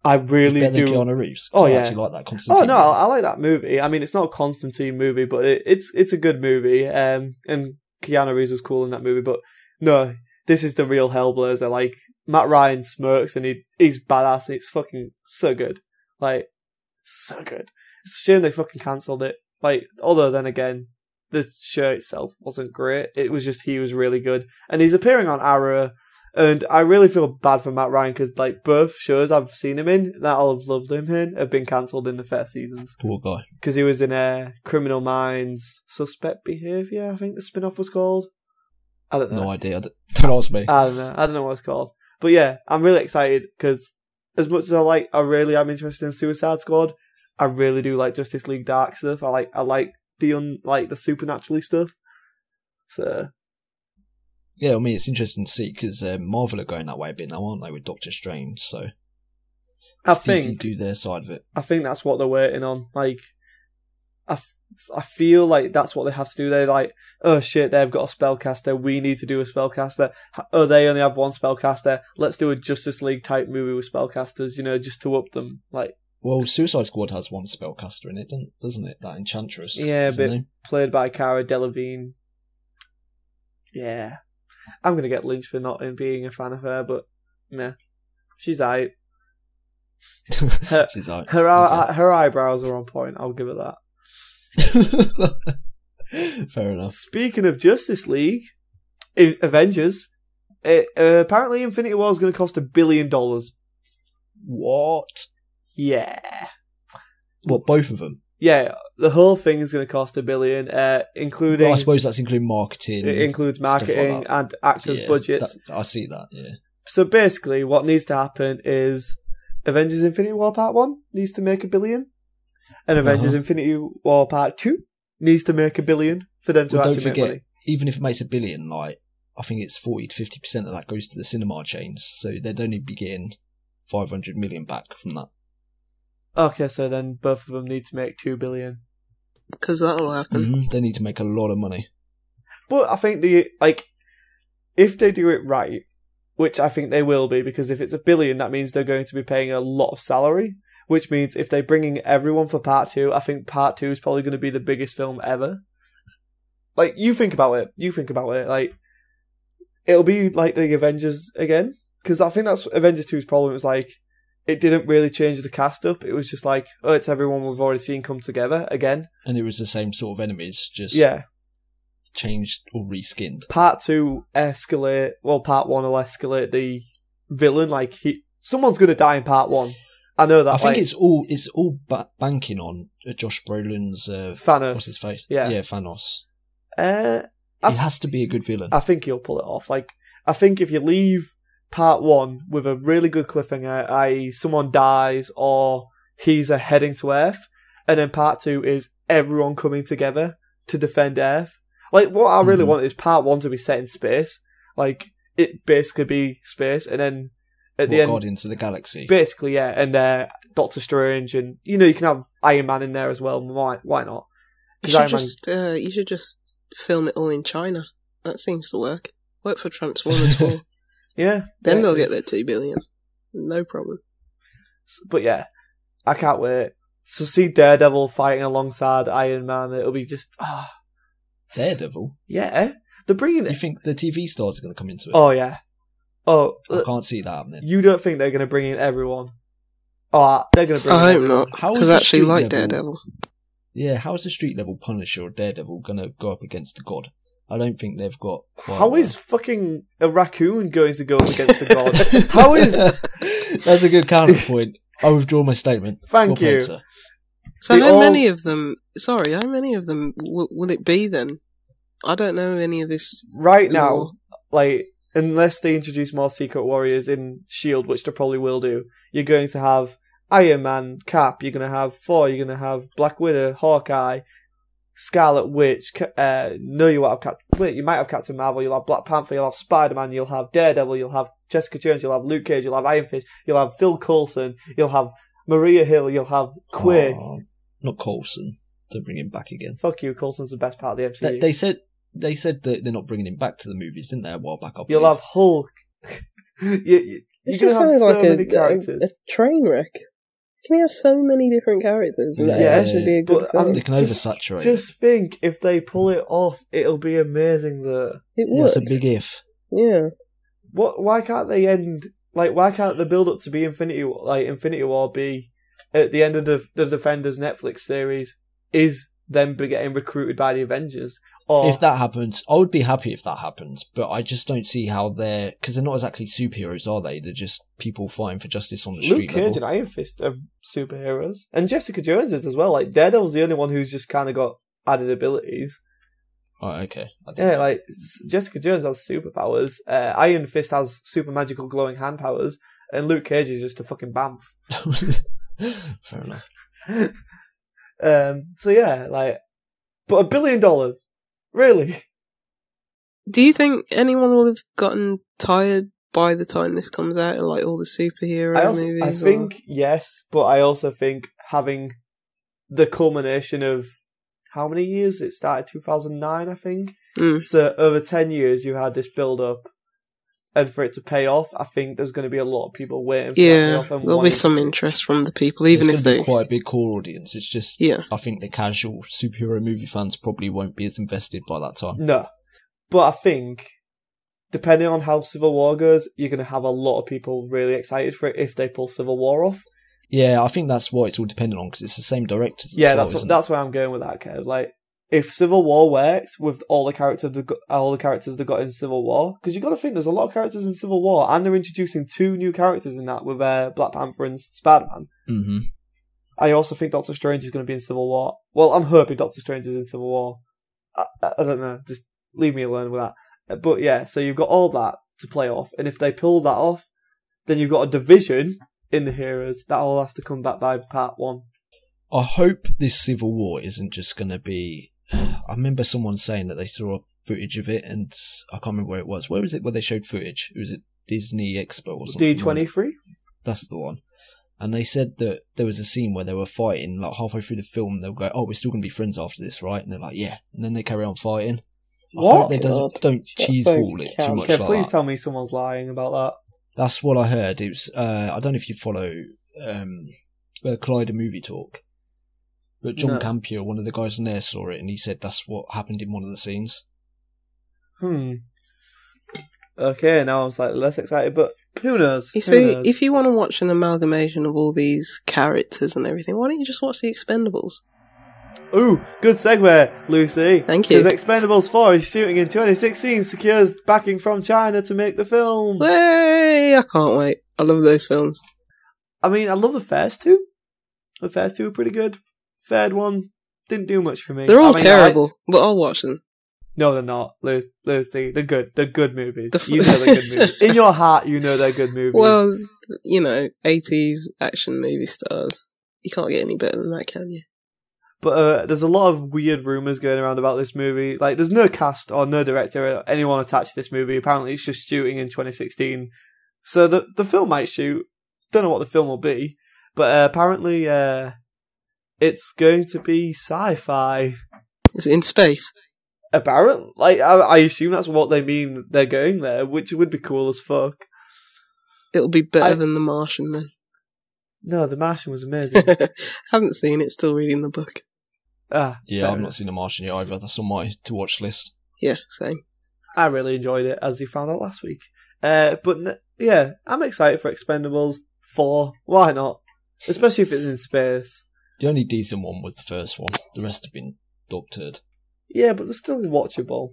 S1: I really
S3: better
S1: do.
S3: Than Keanu Reeves.
S1: Oh,
S3: I
S1: yeah.
S3: actually like that Constantine.
S1: Oh, no, I like that movie. I mean, it's not a Constantine movie, but it's a good movie. And Keanu Reeves was cool in that movie, but no, this is the real Hellblazer. Like, Matt Ryan smirks and he's badass and it's fucking so good. Like, so good. It's a shame they fucking cancelled it. Like, although then again, the show itself wasn't great. It was just he was really good. And he's appearing on Arrow, and I really feel bad for Matt Ryan because like both shows I've seen him in, that I've loved him in, have been cancelled in the first seasons.
S3: Poor guy.
S1: Because he was in Criminal Minds, Suspect Behaviour, I think the spin-off was called. I don't know.
S3: No idea. Don't ask me.
S1: I don't know what it's called. But yeah, I'm really excited because as much as I really am interested in Suicide Squad, I really do like Justice League Dark stuff. I like the supernaturally stuff. So
S3: yeah, I mean it's interesting to see because Marvel are going that way a bit now, aren't they, with Doctor Strange? So
S1: I
S3: DC
S1: think
S3: do their side of it.
S1: I think that's what they're waiting on. Like, I feel like that's what they have to do. They're like, oh shit, they've got a spellcaster. We need to do a spellcaster. Oh, they only have one spellcaster. Let's do a Justice League type movie with spellcasters. You know, just to up them. Like.
S3: Well, Suicide Squad has one spellcaster in it, doesn't it? That Enchantress.
S1: Yeah, but played by Cara Delevingne. Yeah. I'm going to get lynched for not being a fan of her, but nah. She's aight.
S3: She's aight.
S1: Her eyebrows are on point, I'll give it
S3: that. Fair enough.
S1: Speaking of Justice League, Avengers, apparently Infinity War is going to cost $1 billion.
S3: What?
S1: Yeah.
S3: What, both of them?
S1: Yeah, the whole thing is going to cost $1 billion, including...
S3: Well, I suppose that's including marketing.
S1: It includes marketing
S3: like
S1: and actors' budgets.
S3: I see that, yeah.
S1: So basically, what needs to happen is Avengers Infinity War Part 1 needs to make $1 billion, and Avengers Infinity War Part 2 needs to make $1 billion for them to actually make money.
S3: Even if it makes $1 billion, like, I think it's 40 to 50% of that goes to the cinema chains, so they'd only be getting 500 million back from that.
S1: Okay, so then both of them need to make $2 billion.
S2: Because that'll happen.
S3: Mm-hmm. They need to make a lot of money.
S1: But I think if they do it right, which I think they will be, because if it's $1 billion, that means they're going to be paying a lot of salary, which means if they're bringing everyone for Part 2, I think Part 2 is probably going to be the biggest film ever. Like, you think about it. Like, it'll be like the Avengers again, because I think that's Avengers 2's problem. It was like, it didn't really change the cast up. It was just like, oh, it's everyone we've already seen come together again.
S3: And it was the same sort of enemies, just changed or reskinned.
S1: Part 2 Part 1 will escalate the villain. Like, someone's going to die in Part 1. I know that.
S3: I think it's all banking on Josh Brolin's
S1: Thanos.
S3: What's his face?
S1: Yeah,
S3: Thanos.
S1: He
S3: has to be a good villain.
S1: I think he'll pull it off. Like, I think if you leave Part 1 with a really good cliffhanger, i.e. someone dies or he's heading to Earth, and then Part 2 is everyone coming together to defend Earth. Like, what I really want is Part 1 to be set in space. Like, it basically be space, and then at the end...
S3: Guardians of the Galaxy.
S1: Basically, yeah, and Doctor Strange, and, you know, you can have Iron Man in there as well. Why not?
S2: You should just film it all in China. That seems to work. Work for Transformers 4.
S1: Yeah.
S2: Then they'll get their $2 billion. No problem.
S1: But yeah, I can't wait to see Daredevil fighting alongside Iron Man. It'll be just
S3: Daredevil.
S1: Yeah, they're bringing it.
S3: You think the TV stars are going to come into it?
S1: Oh yeah. Oh,
S3: I can't see that happening.
S1: You don't think they're going to bring in everyone? Oh, they're going to bring.
S2: I
S1: in
S2: hope not. Because I actually like Daredevil.
S3: Yeah, how is the street level Punisher or Daredevil going to go up against the God? I don't think they've got.
S1: How is fucking a raccoon going to go up against the God? How is?
S3: That's a good counterpoint. I withdraw my statement.
S1: Thank you.
S3: Sir.
S2: So how many of them? Sorry, how many of them will it be then? I don't know any of this
S1: right now. Like, unless they introduce more Secret Warriors in S.H.I.E.L.D., which they probably will do, you're going to have Iron Man, Cap. You're going to have Thor. You're going to have Black Widow, Hawkeye, Scarlet Witch. No, you won't have Captain. Wait, you might have Captain Marvel. You'll have Black Panther. You'll have Spider-Man. You'll have Daredevil. You'll have Jessica Jones. You'll have Luke Cage. You'll have Iron Fist. You'll have Phil Coulson. You'll have Maria Hill. You'll have Quake.
S3: Oh, not Coulson. To bring him back again.
S1: Fuck you. Coulson's the best part of the MCU.
S3: They said that they're not bringing him back to the movies, didn't they? A while back.
S1: You'll have Hulk. You're going to have so many characters.
S2: A train wreck. Can you have so many different characters and that actually be a good film?
S3: They can oversaturate.
S1: Just think, if they pull it off, it'll be amazing.
S2: It would.
S3: It's a big if.
S2: Yeah.
S1: Why can't they end? Like, why can't the build up to be Infinity War be at the end of the Defenders Netflix series? Is them getting recruited by the Avengers? Or
S3: if that happens, I would be happy if that happens, but I just don't see how because they're not exactly superheroes, are they? They're just people fighting for justice on the street level.
S1: Luke Cage and Iron Fist are superheroes, and Jessica Jones is as well. Like, Daredevil's the only one who's just kind of got added abilities.
S3: Oh, okay.
S1: Yeah, like Jessica Jones has superpowers. Iron Fist has super magical glowing hand powers, and Luke Cage is just a fucking bamf.
S3: Fair enough.
S1: So yeah, like, but $1 billion. Really?
S2: Do you think anyone will have gotten tired by the time this comes out, like all the superhero movies?
S1: I think yes, but I also think having the culmination of how many years? It started 2009, I think. So over 10 years, you had this build up, and for it to pay off, I think there's going to be a lot of people waiting for it to pay off. And
S2: there'll be some interest from the people, even if they
S3: quite a big core audience. It's just, I think the casual superhero movie fans probably won't be as invested by that time.
S1: No, but I think depending on how Civil War goes, you're going to have a lot of people really excited for it if they pull Civil War off.
S3: Yeah, I think that's what it's all dependent on because it's the same directors.
S1: That's where I'm going with that, Kev. Like, if Civil War works with all the characters they got in Civil War, because you got to think there's a lot of characters in Civil War, and they're introducing 2 new characters in that with Black Panther and Spider-Man.
S3: Mm-hmm.
S1: I also think Doctor Strange is going to be in Civil War. Well, I'm hoping Doctor Strange is in Civil War. I don't know. Just leave me alone with that. But yeah, so you've got all that to play off, and if they pull that off, then you've got a division in the heroes that all has to come back by part 1.
S3: I hope this Civil War isn't just going to be. I remember someone saying that they saw footage of it, and I can't remember where it was. Where was it where they showed footage? It was at Disney Expo or something.
S1: D23?
S3: That's the one. And they said that there was a scene where they were fighting, like halfway through the film, they'll go, "Oh, we're still going to be friends after this, right?" And they're like, "Yeah." And then they carry on fighting.
S1: What?
S3: I hope they don't cheeseball it too much.
S1: Okay,
S3: like
S1: please
S3: that.
S1: tell me someone's lying about that.
S3: That's what I heard. It was. I don't know if you follow Collider Movie Talk. But John Campio, one of the guys in there, saw it, and he said that's what happened in one of the scenes.
S1: Okay, now I'm slightly less excited, but who knows?
S2: You see, if you want to watch an amalgamation of all these characters and everything, why don't you just watch The Expendables?
S1: Ooh, good segue, Lucy.
S2: Thank you.
S1: Because Expendables 4 is shooting in 2016, secures backing from China to make the film.
S2: Hey, I can't wait. I love those films.
S1: I mean, I love the first 2. The first 2 are pretty good. Third one didn't do much for me.
S2: They're all terrible, but I'll watch them.
S1: No, they're not. Lucy, they're good. They're good movies. You know they're good movies. In your heart, you know they're good movies.
S2: Well, 80s action movie stars. You can't get any better than that, can you?
S1: But there's a lot of weird rumours going around about this movie. Like, there's no cast or no director or anyone attached to this movie. Apparently, it's just shooting in 2016. So the film might shoot. Don't know what the film will be. But apparently... it's going to be sci-fi.
S2: Is it in space?
S1: Apparently, like I assume that's what they mean. They're going there, which would be cool as fuck.
S2: It'll be better than The Martian then.
S1: No, The Martian was amazing.
S2: Haven't seen it. Still reading the book.
S3: Yeah, I've not seen The Martian yet either. That's on my to-watch list.
S2: Yeah, same.
S1: I really enjoyed it, as you found out last week. Yeah, I'm excited for Expendables 4. Why not? Especially if it's in space.
S3: The only decent one was the first one. The rest have been dog turd.
S1: Yeah, but they're still watchable.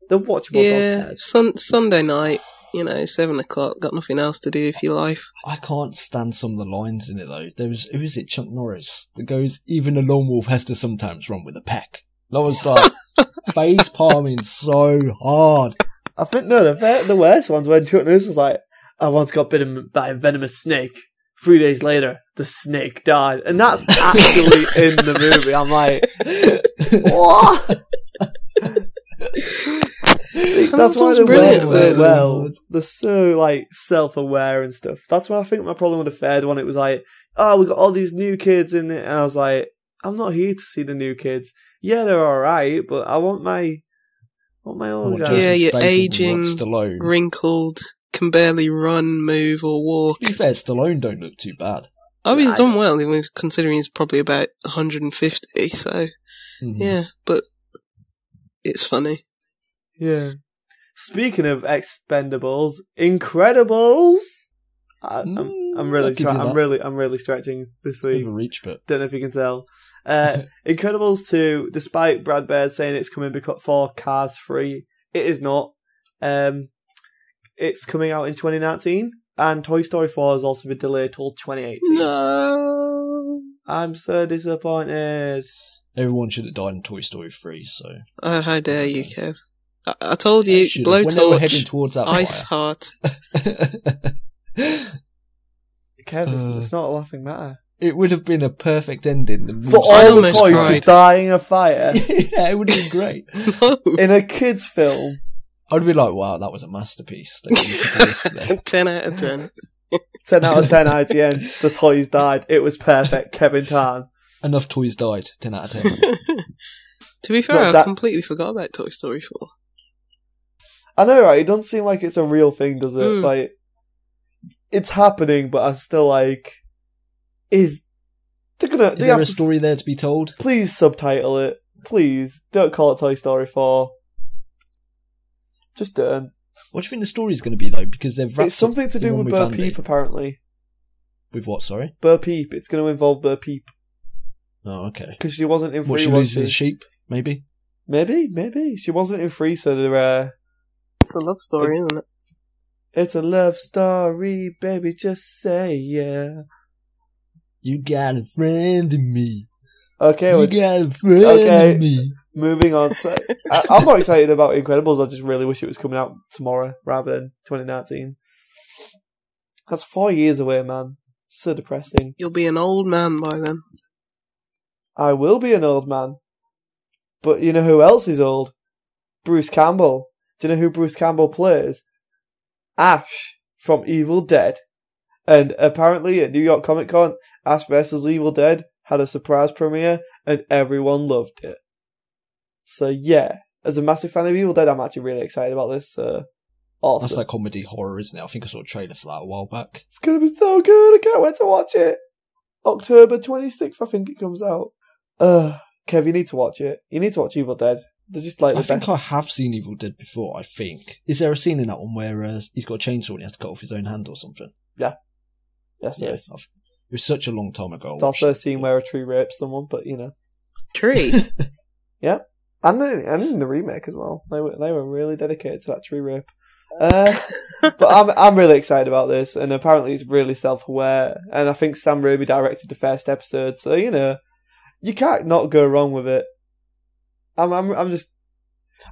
S1: They're watchable.
S2: Yeah, Sunday night, 7 o'clock, got nothing else to do with your life.
S3: I can't stand some of the lines in it though. Who is it, Chuck Norris, that goes, even a lone wolf has to sometimes run with a pack. And I was like, face palming so hard.
S1: I think, no, the worst ones when Chuck Norris was like, I once got bitten by a venomous snake. 3 days later, the snake died. And that's actually in the movie. I'm like, what? That's why they're brilliant so well. They're so, like, self-aware and stuff. That's why I think my problem with the third one, it was like, oh, we got all these new kids in it. And I was like, I'm not here to see the new kids. Yeah, they're alright, but I want my old guys.
S2: Yeah, you're aging, wrinkled, can barely run, move, or walk.
S3: To be fair, Stallone don't look too bad.
S2: Oh, he's done well, considering he's probably about 150, so, yeah, but it's funny.
S1: Yeah. Speaking of Expendables, Incredibles. I'm really stretching this week.
S3: Bit of a reach, but
S1: don't know if you can tell. Incredibles 2, despite Brad Bird saying it's coming for Cars 3, it is not. It's coming out in 2019, and Toy Story 4 has also been delayed till 2018.
S2: No,
S1: I'm so disappointed.
S3: Everyone should have died in Toy Story 3, so...
S2: Oh, how dare you, Kev. I told you, blowtorch, ice heart.
S1: Kev, it's not a laughing matter.
S3: It would have been a perfect ending.
S1: For all the toys to die in a fire.
S3: Yeah, it would have been great.
S2: No.
S1: In a kid's film.
S3: I'd be like, wow, that was a masterpiece.
S2: 10 out of 10.
S1: 10 out of 10 IGN. The toys died. It was perfect. Kevin Tan.
S3: Enough toys died. 10 out of 10.
S2: To be fair, I completely forgot about Toy Story 4.
S1: I know, right? It doesn't seem like it's a real thing, does it? Like, it's happening, but I'm still like, is there a
S3: story there to be told?
S1: Please subtitle it. Please. Don't call it Toy Story 4. Just don't.
S3: What do you think the story's going to be, though? Because they've wrapped
S1: It's something to do with Bo Peep, apparently.
S3: With what, sorry?
S1: Bo Peep. It's going to involve Bo Peep.
S3: Oh, okay.
S1: Because she wasn't in Free.
S3: What, she loses a sheep, maybe?
S1: Maybe. She wasn't in Free, so they're...
S2: It's a love story, isn't it?
S1: It's a love story, baby, just say yeah.
S3: You got a friend in me.
S1: Okay.
S3: You got a friend in me.
S1: Moving on. So, I'm not excited about Incredibles. I just really wish it was coming out tomorrow rather than 2019. That's 4 years away, man. So depressing.
S2: You'll be an old man by then.
S1: I will be an old man. But you know who else is old? Bruce Campbell. Do you know who Bruce Campbell plays? Ash from Evil Dead. And apparently at New York Comic Con, Ash vs. Evil Dead had a surprise premiere and everyone loved it. So yeah, as a massive fan of Evil Dead, I'm actually really excited about this. Awesome.
S3: That's like comedy horror, isn't it? I think I saw a trailer for that a while back.
S1: It's going to be so good. I can't wait to watch it. October 26th, I think it comes out. Kev, you need to watch it. You need to watch Evil Dead. They're just like the best.
S3: I think I have seen Evil Dead before, I think. Is there a scene in that one where he's got a chainsaw and he has to cut off his own hand or something?
S1: Yeah. Yes, it is.
S3: It was such a long time ago.
S1: It's also a scene where a tree rapes someone, but you know.
S2: Tree?
S1: Yeah. And in the remake as well. They were really dedicated to that tree rape. But I'm really excited about this, and apparently it's really self-aware, and I think Sam Raimi directed the first episode, so you know, you can't not go wrong with it. I'm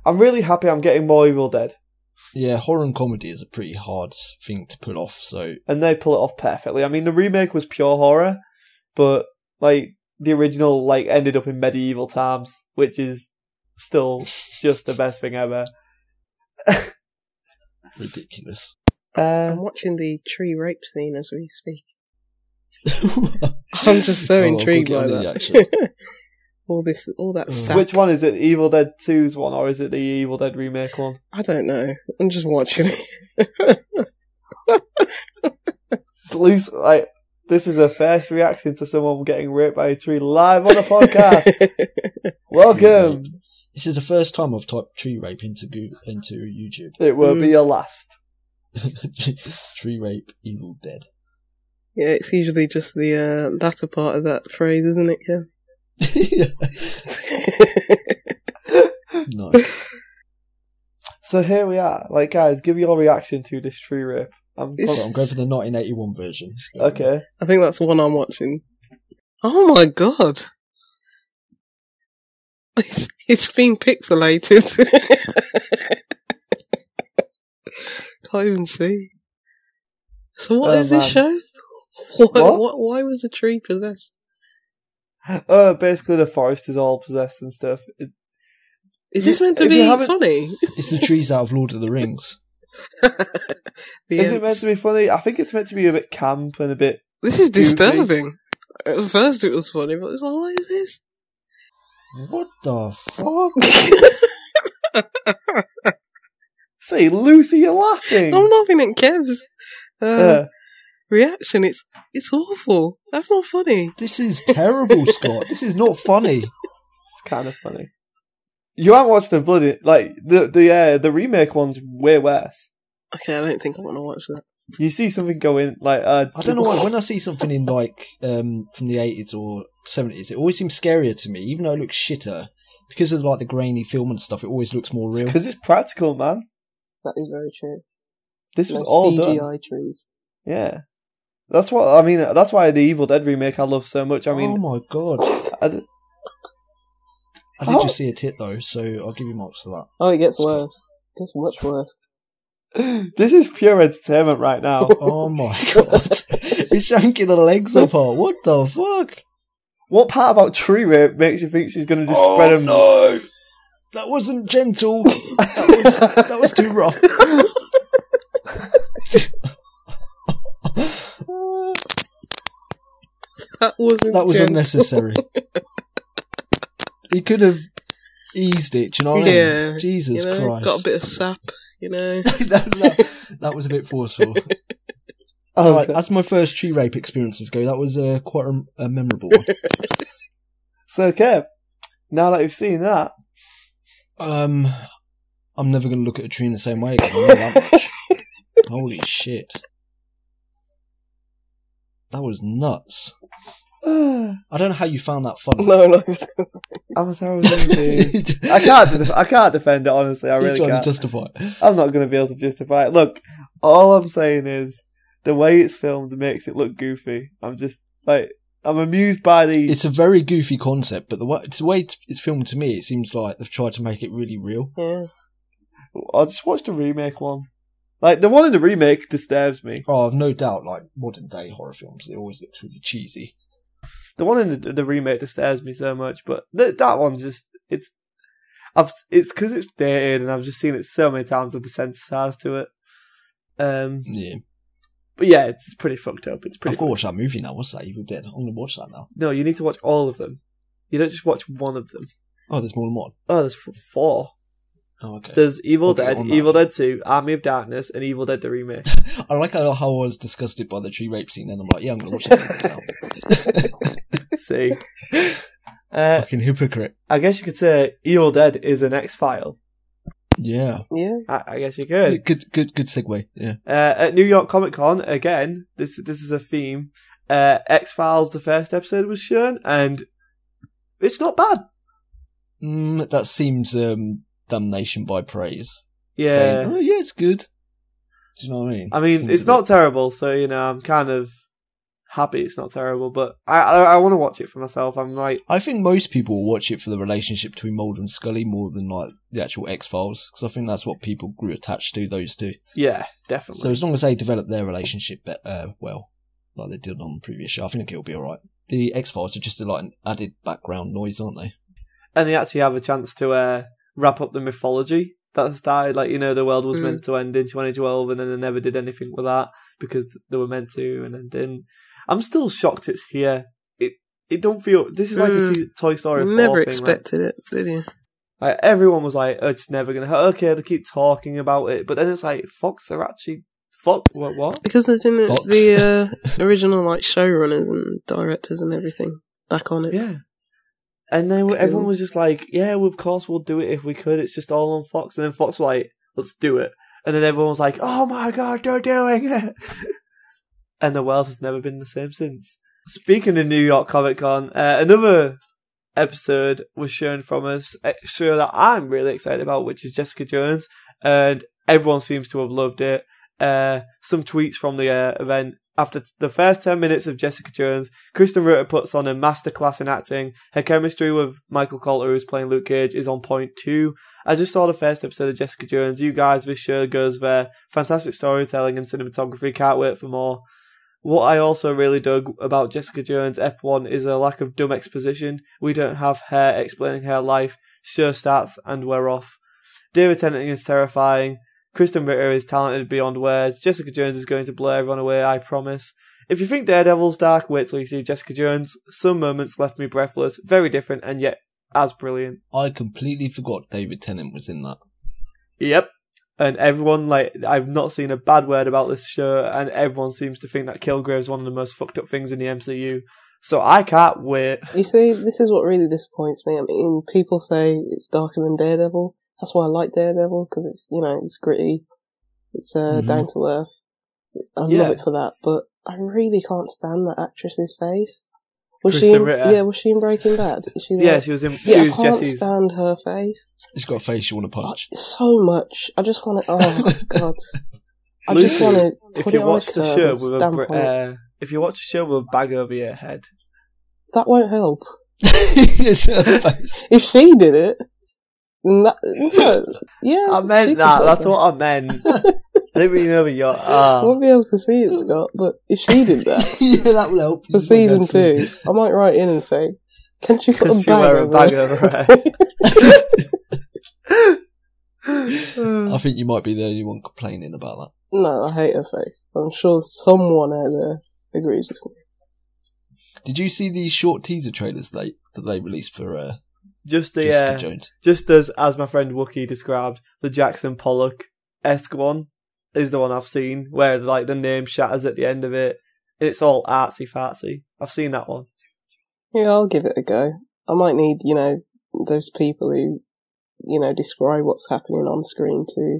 S1: really happy I'm getting more Evil Dead.
S3: Yeah, horror and comedy is a pretty hard thing to pull off, so...
S1: And they pull it off perfectly. I mean, the remake was pure horror, but, like, the original, like, ended up in medieval times, which is still just the best thing ever.
S3: Ridiculous.
S2: I'm watching the tree rape scene as we speak. I'm just so intrigued by that. all that sap.
S1: Which one is it? Evil Dead 2's one, or is it the Evil Dead remake one?
S2: I don't know. I'm just watching it.
S1: Loose, like, this is a first reaction to someone getting raped by a tree live on a podcast. Welcome.
S3: This is the first time I've typed tree rape into YouTube.
S1: It will be your last.
S3: Tree rape, Evil Dead.
S2: Yeah, it's usually just the latter part of that phrase, isn't it, Kev?
S3: Nice.
S1: So here we are. Like, guys, give your reaction to this tree rape.
S3: I'm going for the 1981 version.
S1: Okay.
S2: I think that's the one I'm watching. Oh my god. It's been pixelated. Can't even see. So what is this show? Why was the tree possessed?
S1: Basically the forest is all possessed and stuff.
S2: Is this meant to be funny?
S3: It's the trees out of Lord of the Rings.
S1: Is it meant to be funny? I think it's meant to be a bit camp and a bit...
S2: This is disturbing. At first it was funny, but it's like, what is this?
S3: What the fuck?
S1: See, Lucy, you're laughing.
S2: I'm laughing at Kev's reaction. It's awful. That's not funny.
S3: This is terrible, Scott. This is not funny.
S1: It's kind of funny. You haven't watched the bloody, like, the remake one's way worse.
S2: Okay, I don't think I want to watch that.
S1: You see something go in, like...
S3: I don't know why, when I see something in, like, from the 80s or 70s, it always seems scarier to me, even though it looks shitter. Because of, like, the grainy film and stuff, it always looks more real.
S1: Because it's practical, man.
S2: That is very true.
S1: This was all
S2: CGI
S1: done.
S2: trees.
S1: Yeah. That's what, I mean, that's why the Evil Dead remake I love so much. I mean...
S3: Oh my god. I did just see a tit, though, so I'll give you marks for that.
S2: Oh, it gets worse. It gets much worse.
S1: This is pure entertainment right now.
S3: Oh my god. He's shanking her legs apart. What the fuck?
S1: What part about tree rape makes you think she's going to just spread them?
S3: No! That wasn't gentle. That was too rough.
S2: That was
S3: unnecessary. He could have eased it, do you know what I mean? Jesus Christ.
S2: Got a bit of sap, you know.
S3: that was a bit forceful. Right, as my first tree rape experiences go, that was quite a memorable one.
S1: So, Kev, now that you've seen that...
S3: I'm never going to look at a tree in the same way again, I know that much. Holy shit. That was nuts. I don't know how you found that funny.
S2: No.
S1: I'm a terrible human being. I can't defend it, honestly. I really can't.
S3: To justify it.
S1: I'm not going to be able to justify it. Look, all I'm saying is the way it's filmed makes it look goofy. I'm just, like, I'm amused by the...
S3: It's a very goofy concept, but the way it's filmed to me, it seems like they've tried to make it really real.
S2: Yeah.
S1: I just watched the remake one. Like, the one in the remake disturbs me.
S3: Oh, I've no doubt, like, modern day horror films, it always looks really cheesy.
S1: The one in the remake disturbs me so much, but that one's just... It's because it's dated, and I've just seen it so many times I've desensitized to it.
S3: Yeah.
S1: But yeah, it's pretty fucked up. It's pretty.
S3: I've got to watch that movie now. What's that? Evil Dead. I'm going to watch that now.
S1: No, you need to watch all of them. You don't just watch one of them.
S3: Oh, there's more than one.
S1: Oh, there's 4.
S3: Oh, okay.
S1: There's Evil Dead, Evil Dead 2, Army of Darkness, and Evil Dead the Remake.
S3: I like how I was disgusted by the tree rape scene, and I'm like, yeah, I'm going to watch that now.
S1: See?
S3: Fucking hypocrite.
S1: I guess you could say Evil Dead is an X-File.
S3: Yeah.
S2: Yeah.
S1: I guess you could.
S3: Good segue. Yeah.
S1: At New York Comic Con, again, this is a theme. X-Files, the first episode was shown, and it's not bad.
S3: That seems damnation by praise.
S1: Yeah.
S3: Saying, oh, yeah, it's good. Do you know what I mean?
S1: I mean, it's not terrible, so, you know, I'm kind of happy it's not terrible, but I want to watch it for myself. I'm like...
S3: I think most people will watch it for the relationship between Mulder and Scully more than, like, the actual X-Files, because I think that's what people grew attached to, those two.
S1: Yeah, definitely.
S3: So as long as they develop their relationship well, like they did on the previous show, I think it'll be alright. The X-Files are just like an added background noise, aren't they?
S1: And they actually have a chance to wrap up the mythology that started, like, you know, the world was meant to end in 2012, and then they never did anything with that because they were meant to, and then didn't. I'm still shocked it's here. it don't feel. This is like a Toy Story 4
S2: Never
S1: thing,
S2: expected it, did you?
S1: Like, everyone was like, oh, it's never gonna happen. Okay, they keep talking about it, but then it's like, Fox are actually what?
S2: Because there's the original like showrunners and directors and everything back on it.
S1: Yeah. And then everyone was just like, yeah, well, of course we'll do it if we could. It's just all on Fox. And then Fox was like, let's do it. And then everyone was like, oh my God, they're doing it. And the world has never been the same since. Speaking of New York Comic Con, another episode was shown from us, a show that I'm really excited about, which is Jessica Jones. And everyone seems to have loved it. Some tweets from the event. After the first 10 minutes of Jessica Jones, Kristen Ritter puts on a masterclass in acting. Her chemistry with Michael Coulter, who's playing Luke Cage, is on point too. I just saw the first episode of Jessica Jones. You guys, this show goes there. Fantastic storytelling and cinematography. Can't wait for more. What I also really dug about Jessica Jones Ep 1 is a lack of dumb exposition. We don't have her explaining her life. Show starts and we're off. David Tennant is terrifying. Kristen Ritter is talented beyond words. Jessica Jones is going to blow everyone away, I promise. If you think Daredevil's dark, wait till you see Jessica Jones. Some moments left me breathless. Very different and yet as brilliant.
S3: I completely forgot David Tennant was in that.
S1: Yep. And everyone, I've not seen a bad word about this show, and everyone seems to think that Kilgrave is one of the most fucked up things in the MCU. So I can't wait.
S2: You see, this is what really disappoints me. I mean, people say it's darker than Daredevil. That's why I like Daredevil, because it's, it's gritty, it's down to earth. I love it for that, but I really can't stand that actress's face. Was she in Breaking Bad? Is she
S1: yeah, she was in.
S2: I can't stand her face.
S3: She's got a face you want to punch.
S2: So much. I just want to. Oh God! I just want to.
S1: If you watch the show with if you watch a show with a bag over your head,
S2: that won't help.
S3: It's her face.
S2: If she did it. I
S1: meant that. That's what I meant. I didn't mean over your.
S2: I won't be able to see it, Scott. But if she did that,
S3: yeah, that will help.
S2: For season 2, I might write in and say, "Can she put a
S1: bag over her head?"
S3: I think you might be the only one complaining about that.
S2: No, I hate her face. I'm sure someone out there agrees with me.
S3: Did you see the short teaser trailers that they released for?
S1: Just
S3: Jessica Jones.
S1: Just as my friend Wookie described, the Jackson Pollock-esque one is the one I've seen, where the name shatters at the end of it. It's all artsy-fartsy. I've seen that one.
S2: Yeah, I'll give it a go. I might need, those people who, describe what's happening on screen to...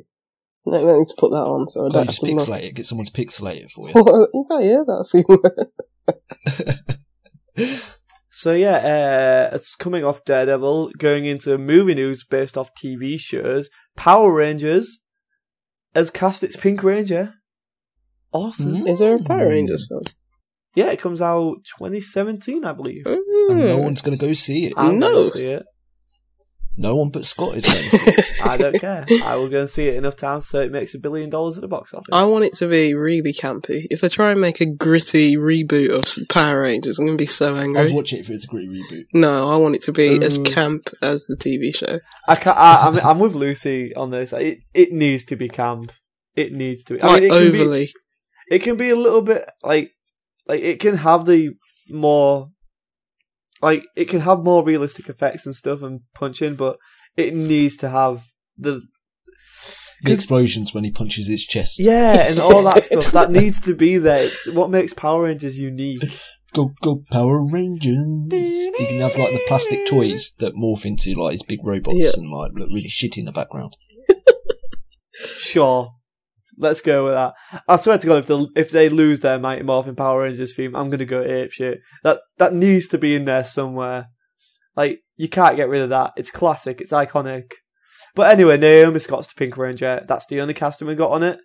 S2: No, I don't need to put that on, so I don't
S3: just pixelate it. Get someone to pixelate it for you.
S2: Well, yeah, that's even...
S1: So yeah, it's coming off Daredevil, going into movie news based off TV shows. Power Rangers has cast its Pink Ranger. Awesome.
S2: Is there a Power Rangers film?
S1: Yeah, it comes out 2017, I believe.
S3: And no one's going to go see it.
S1: I'm going to see it.
S3: No one but Scott is going to see it.
S1: I don't care. I will go and see it enough times so it makes $1 billion at the box office.
S2: I want it to be really campy. If they try and make a gritty reboot of Power Rangers, I'm going to be so angry.
S3: I'd watch it if it's a gritty reboot.
S2: No, I want it to be as camp as the TV show.
S1: I'm with Lucy on this. It needs to be camp. It needs to be.
S2: Overly.
S1: It can be a little bit like it can have the more... it can have more realistic effects and stuff and punching, but it needs to have the
S3: explosions when he punches his chest.
S1: Yeah, and all that stuff. That needs to be there. It's what makes Power Rangers unique.
S3: Go Power Rangers! You can have the plastic toys that morph into these big robots and look really shitty in the background.
S1: Sure. Let's go with that. I swear to God, if they lose their Mighty Morphin Power Rangers theme, I'm going to go apeshit. That needs to be in there somewhere. You can't get rid of that. It's classic. It's iconic. But anyway, Naomi Scott's the Pink Ranger. That's the only casting we got on it.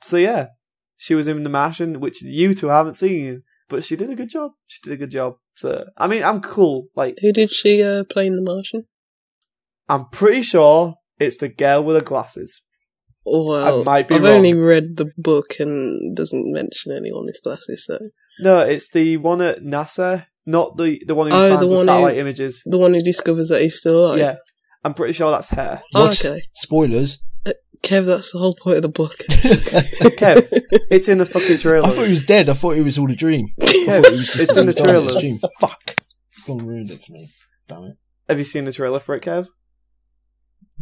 S1: So yeah, she was in The Martian, which you two haven't seen, but she did a good job. So, I mean, I'm cool.
S2: Who did she play in The Martian?
S1: I'm pretty sure it's the girl with the glasses.
S2: Well, I've only read the book and doesn't mention anyone with glasses, so...
S1: No, it's the one at NASA, not the one who finds the satellite images.
S2: The one who discovers that he's still alive?
S1: Yeah, I'm pretty sure that's her.
S3: What? Oh, okay. Spoilers.
S2: Kev, that's the whole point of the book.
S1: Kev, it's in the fucking trailer.
S3: I thought he was dead. I thought it was all a dream.
S1: Kev, it's in the trailers.
S3: Fuck. Don't ruin it for me. Damn it.
S1: Have you seen the trailer for it, Kev?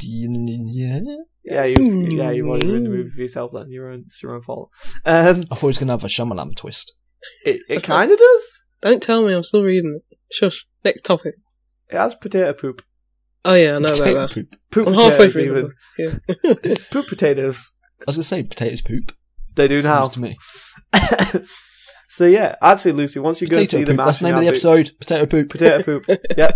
S3: Yeah.
S1: Yeah, you've already ruined the movie for yourself then. It's your own fault.
S3: I thought it was going to have a Shyamalan twist.
S1: It kind of does.
S2: Don't tell me, I'm still reading it. Shush. Next topic.
S1: It has potato poop.
S2: Oh yeah, I know about that.
S3: Poop.
S1: Poop
S2: I'm
S1: potatoes
S2: halfway through
S1: even.
S2: the book. Yeah.
S1: Poop potatoes.
S3: I was going to say potatoes poop.
S1: They do now.
S3: Seems to me.
S1: So yeah, actually, Lucy, once you go see the
S3: poop. That's the name of the episode. Potato poop.
S1: Potato poop. Yep.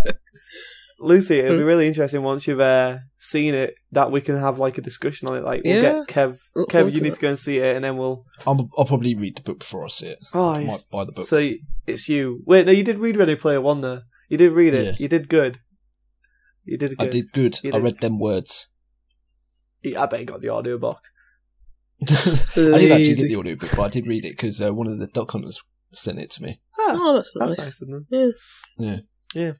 S1: Lucy, it'll be really interesting once you've seen it that we can have like a discussion on it. Like we'll get Kev. Kev, you need to go and see it, and then we'll.
S3: I'll probably read the book before I see it.
S1: Oh,
S3: I might buy the book.
S1: So it's you. Wait, no, you did read Ready Player One though. You did read it.
S3: Yeah.
S1: You did good. You did good.
S3: I did good. I read them words.
S1: I bet you got the audiobook.
S3: I did actually get the audiobook, but I did read it because one of the Duck Hunters sent it to me.
S2: Oh, that's nice.
S1: Isn't it?
S2: Yeah.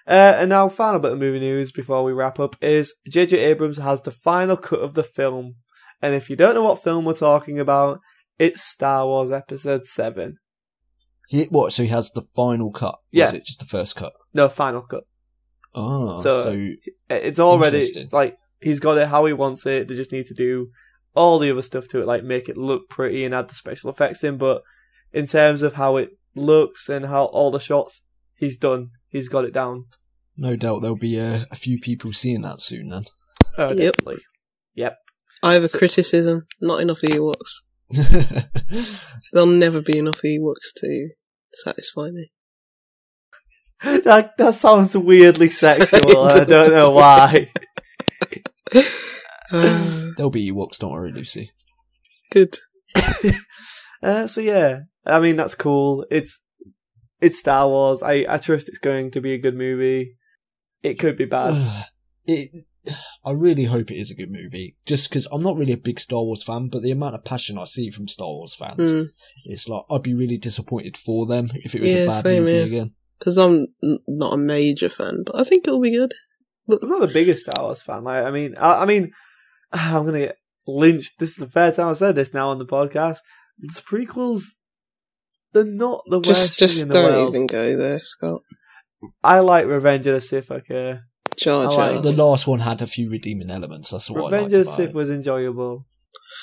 S1: And now, final bit of movie news before we wrap up is J.J. Abrams has the final cut of the film. And if you don't know what film we're talking about, it's Star Wars Episode 7.
S3: What? So he has the final cut?
S1: Yeah.
S3: Or is it just the first cut?
S1: No, final cut.
S3: Oh,
S1: so it's already,
S3: interesting.
S1: like, he's got it how he wants it. They just need to do all the other stuff to it, like make it look pretty and add the special effects in. But in terms of how it looks and how all the shots, he's done. He's got it down.
S3: No doubt there'll be a few people seeing that soon then.
S1: Oh,
S2: Yep.
S1: definitely. Yep.
S2: I have a criticism. Not enough Ewoks. There'll never be enough Ewoks to satisfy me.
S1: That sounds weirdly sexual. I don't know why.
S3: There'll be Ewoks, don't worry, Lucy.
S2: Good.
S1: So yeah, I mean that's cool. It's Star Wars. I trust it's going to be a good movie. It could be bad.
S3: I really hope it is a good movie, just because I'm not really a big Star Wars fan, but the amount of passion I see from Star Wars fans, it's like I'd be really disappointed for them if it was a bad movie again.
S2: Because I'm not a major fan, but I think it'll be good.
S1: I'm not the biggest Star Wars fan. Like, I mean, I'm gonna get lynched. This is the third time I've said this now on the podcast. The prequels, they're not the worst thing in the world.
S2: Just don't even go there, Scott.
S1: I like Revenge of the Sith. Okay.
S2: Jar Jar.
S3: The last one had a few redeeming elements. That's what
S1: Revenge
S3: I liked
S1: of the Sith was enjoyable.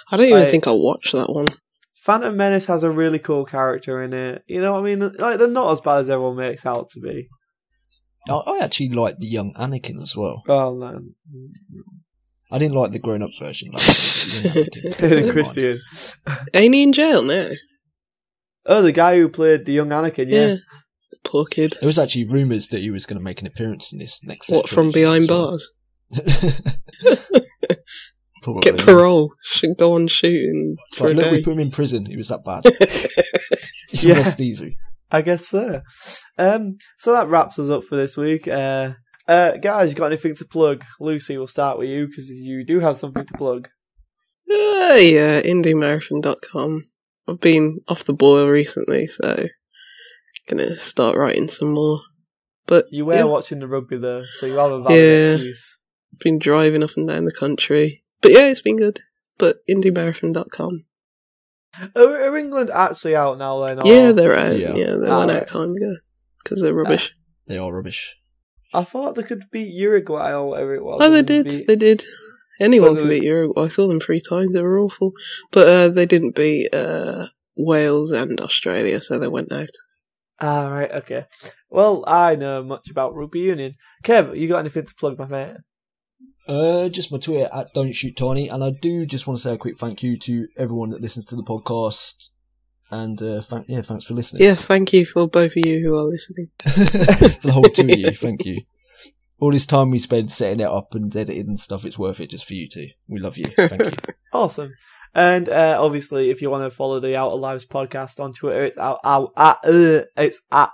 S2: I don't even think I'll watch that one.
S1: Phantom Menace has a really cool character in it. You know what I mean? Like, they're not as bad as everyone makes out to be.
S3: I actually like the young Anakin as well.
S1: Oh, no.
S3: I didn't like the grown-up version. Like,
S1: Christian.
S2: Ain't he in jail now?
S1: Oh, the guy who played the young Anakin, yeah.
S2: Poor kid.
S3: There was actually rumours that he was going to make an appearance in this next
S2: What, from behind bars?
S3: Probably,
S2: get parole. Should go on shooting for a day.
S3: We put him in prison. He was that bad.
S1: Yeah.
S3: Rest easy.
S1: I guess so. So that wraps us up for this week. Guys, you got anything to plug? Lucy, we'll start with you because you do have something to plug.
S2: Yeah, IndieMarathon.com. I've been off the boil recently, so gonna start writing some more. But
S1: you were watching the rugby though, so you have a valid excuse.
S2: Been driving up and down the country. But yeah, it's been good. But IndieMarathon.com.
S1: Are England actually out now then?
S2: Yeah, they're out.
S3: Yeah,
S2: they went out time ago. Because they're rubbish.
S3: They are rubbish.
S1: I thought they could beat Uruguay or whatever it was.
S2: Oh, they did. They did. Anyone can beat Uruguay. I saw them 3 times. They were awful. But they didn't beat Wales and Australia, so they went out.
S1: Ah, right, okay. Well, I know much about rugby union. Kev, you got anything to plug, my mate?
S3: Just my Twitter at Don't Shoot Tiny, and I do just want to say a quick thank you to everyone that listens to the podcast, and thanks for listening.
S2: Yes, thank you for both of you who are listening.
S3: For the whole 2 of you, thank you. All this time we spend setting it up and editing and stuff, it's worth it just for you two. We love you. Thank you.
S1: Awesome. And obviously, if you want to follow the Out of Lives podcast on Twitter, it's at Out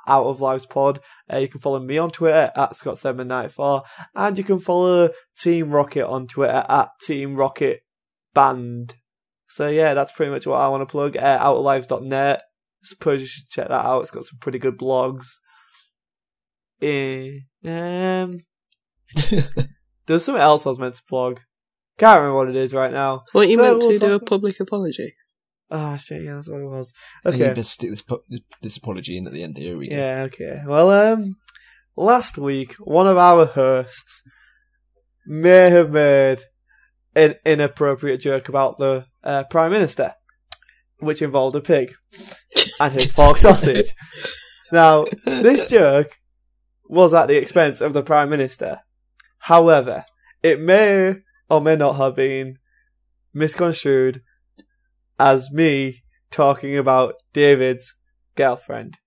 S1: of Lives Pod. You can follow me on Twitter at Scott794, and you can follow Team Rocket on Twitter at Team Rocket Band. So yeah, that's pretty much what I want to plug. Outoflives.net. Suppose you should check that out. It's got some pretty good blogs. There's something else I was meant to plug. Can't remember what it is right now.
S2: Weren't you meant to do a public apology?
S1: Oh, shit, yeah, that's what it was.
S3: Okay.
S1: Okay.
S3: You best stick this apology in at the end. Here we go.
S1: Yeah, okay. Well, last week, one of our hosts may have made an inappropriate joke about the Prime Minister, which involved a pig and his pork sausage. Now, this joke was at the expense of the Prime Minister. However, it may or may not have been misconstrued as me talking about David's girlfriend,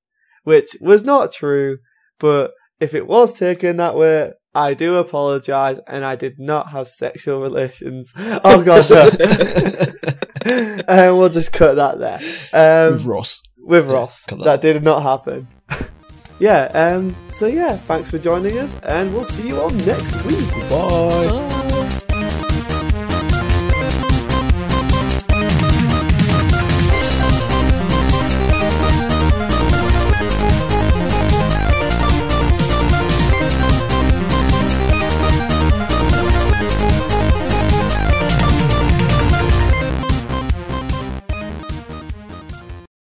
S1: which was not true, but if it was taken that way, I do apologise, and I did not have sexual relations. Oh god, no. We'll just cut that there.
S3: With Ross.
S1: With Ross. That did not happen. So yeah, thanks for joining us, and we'll see you all next week.
S3: Bye.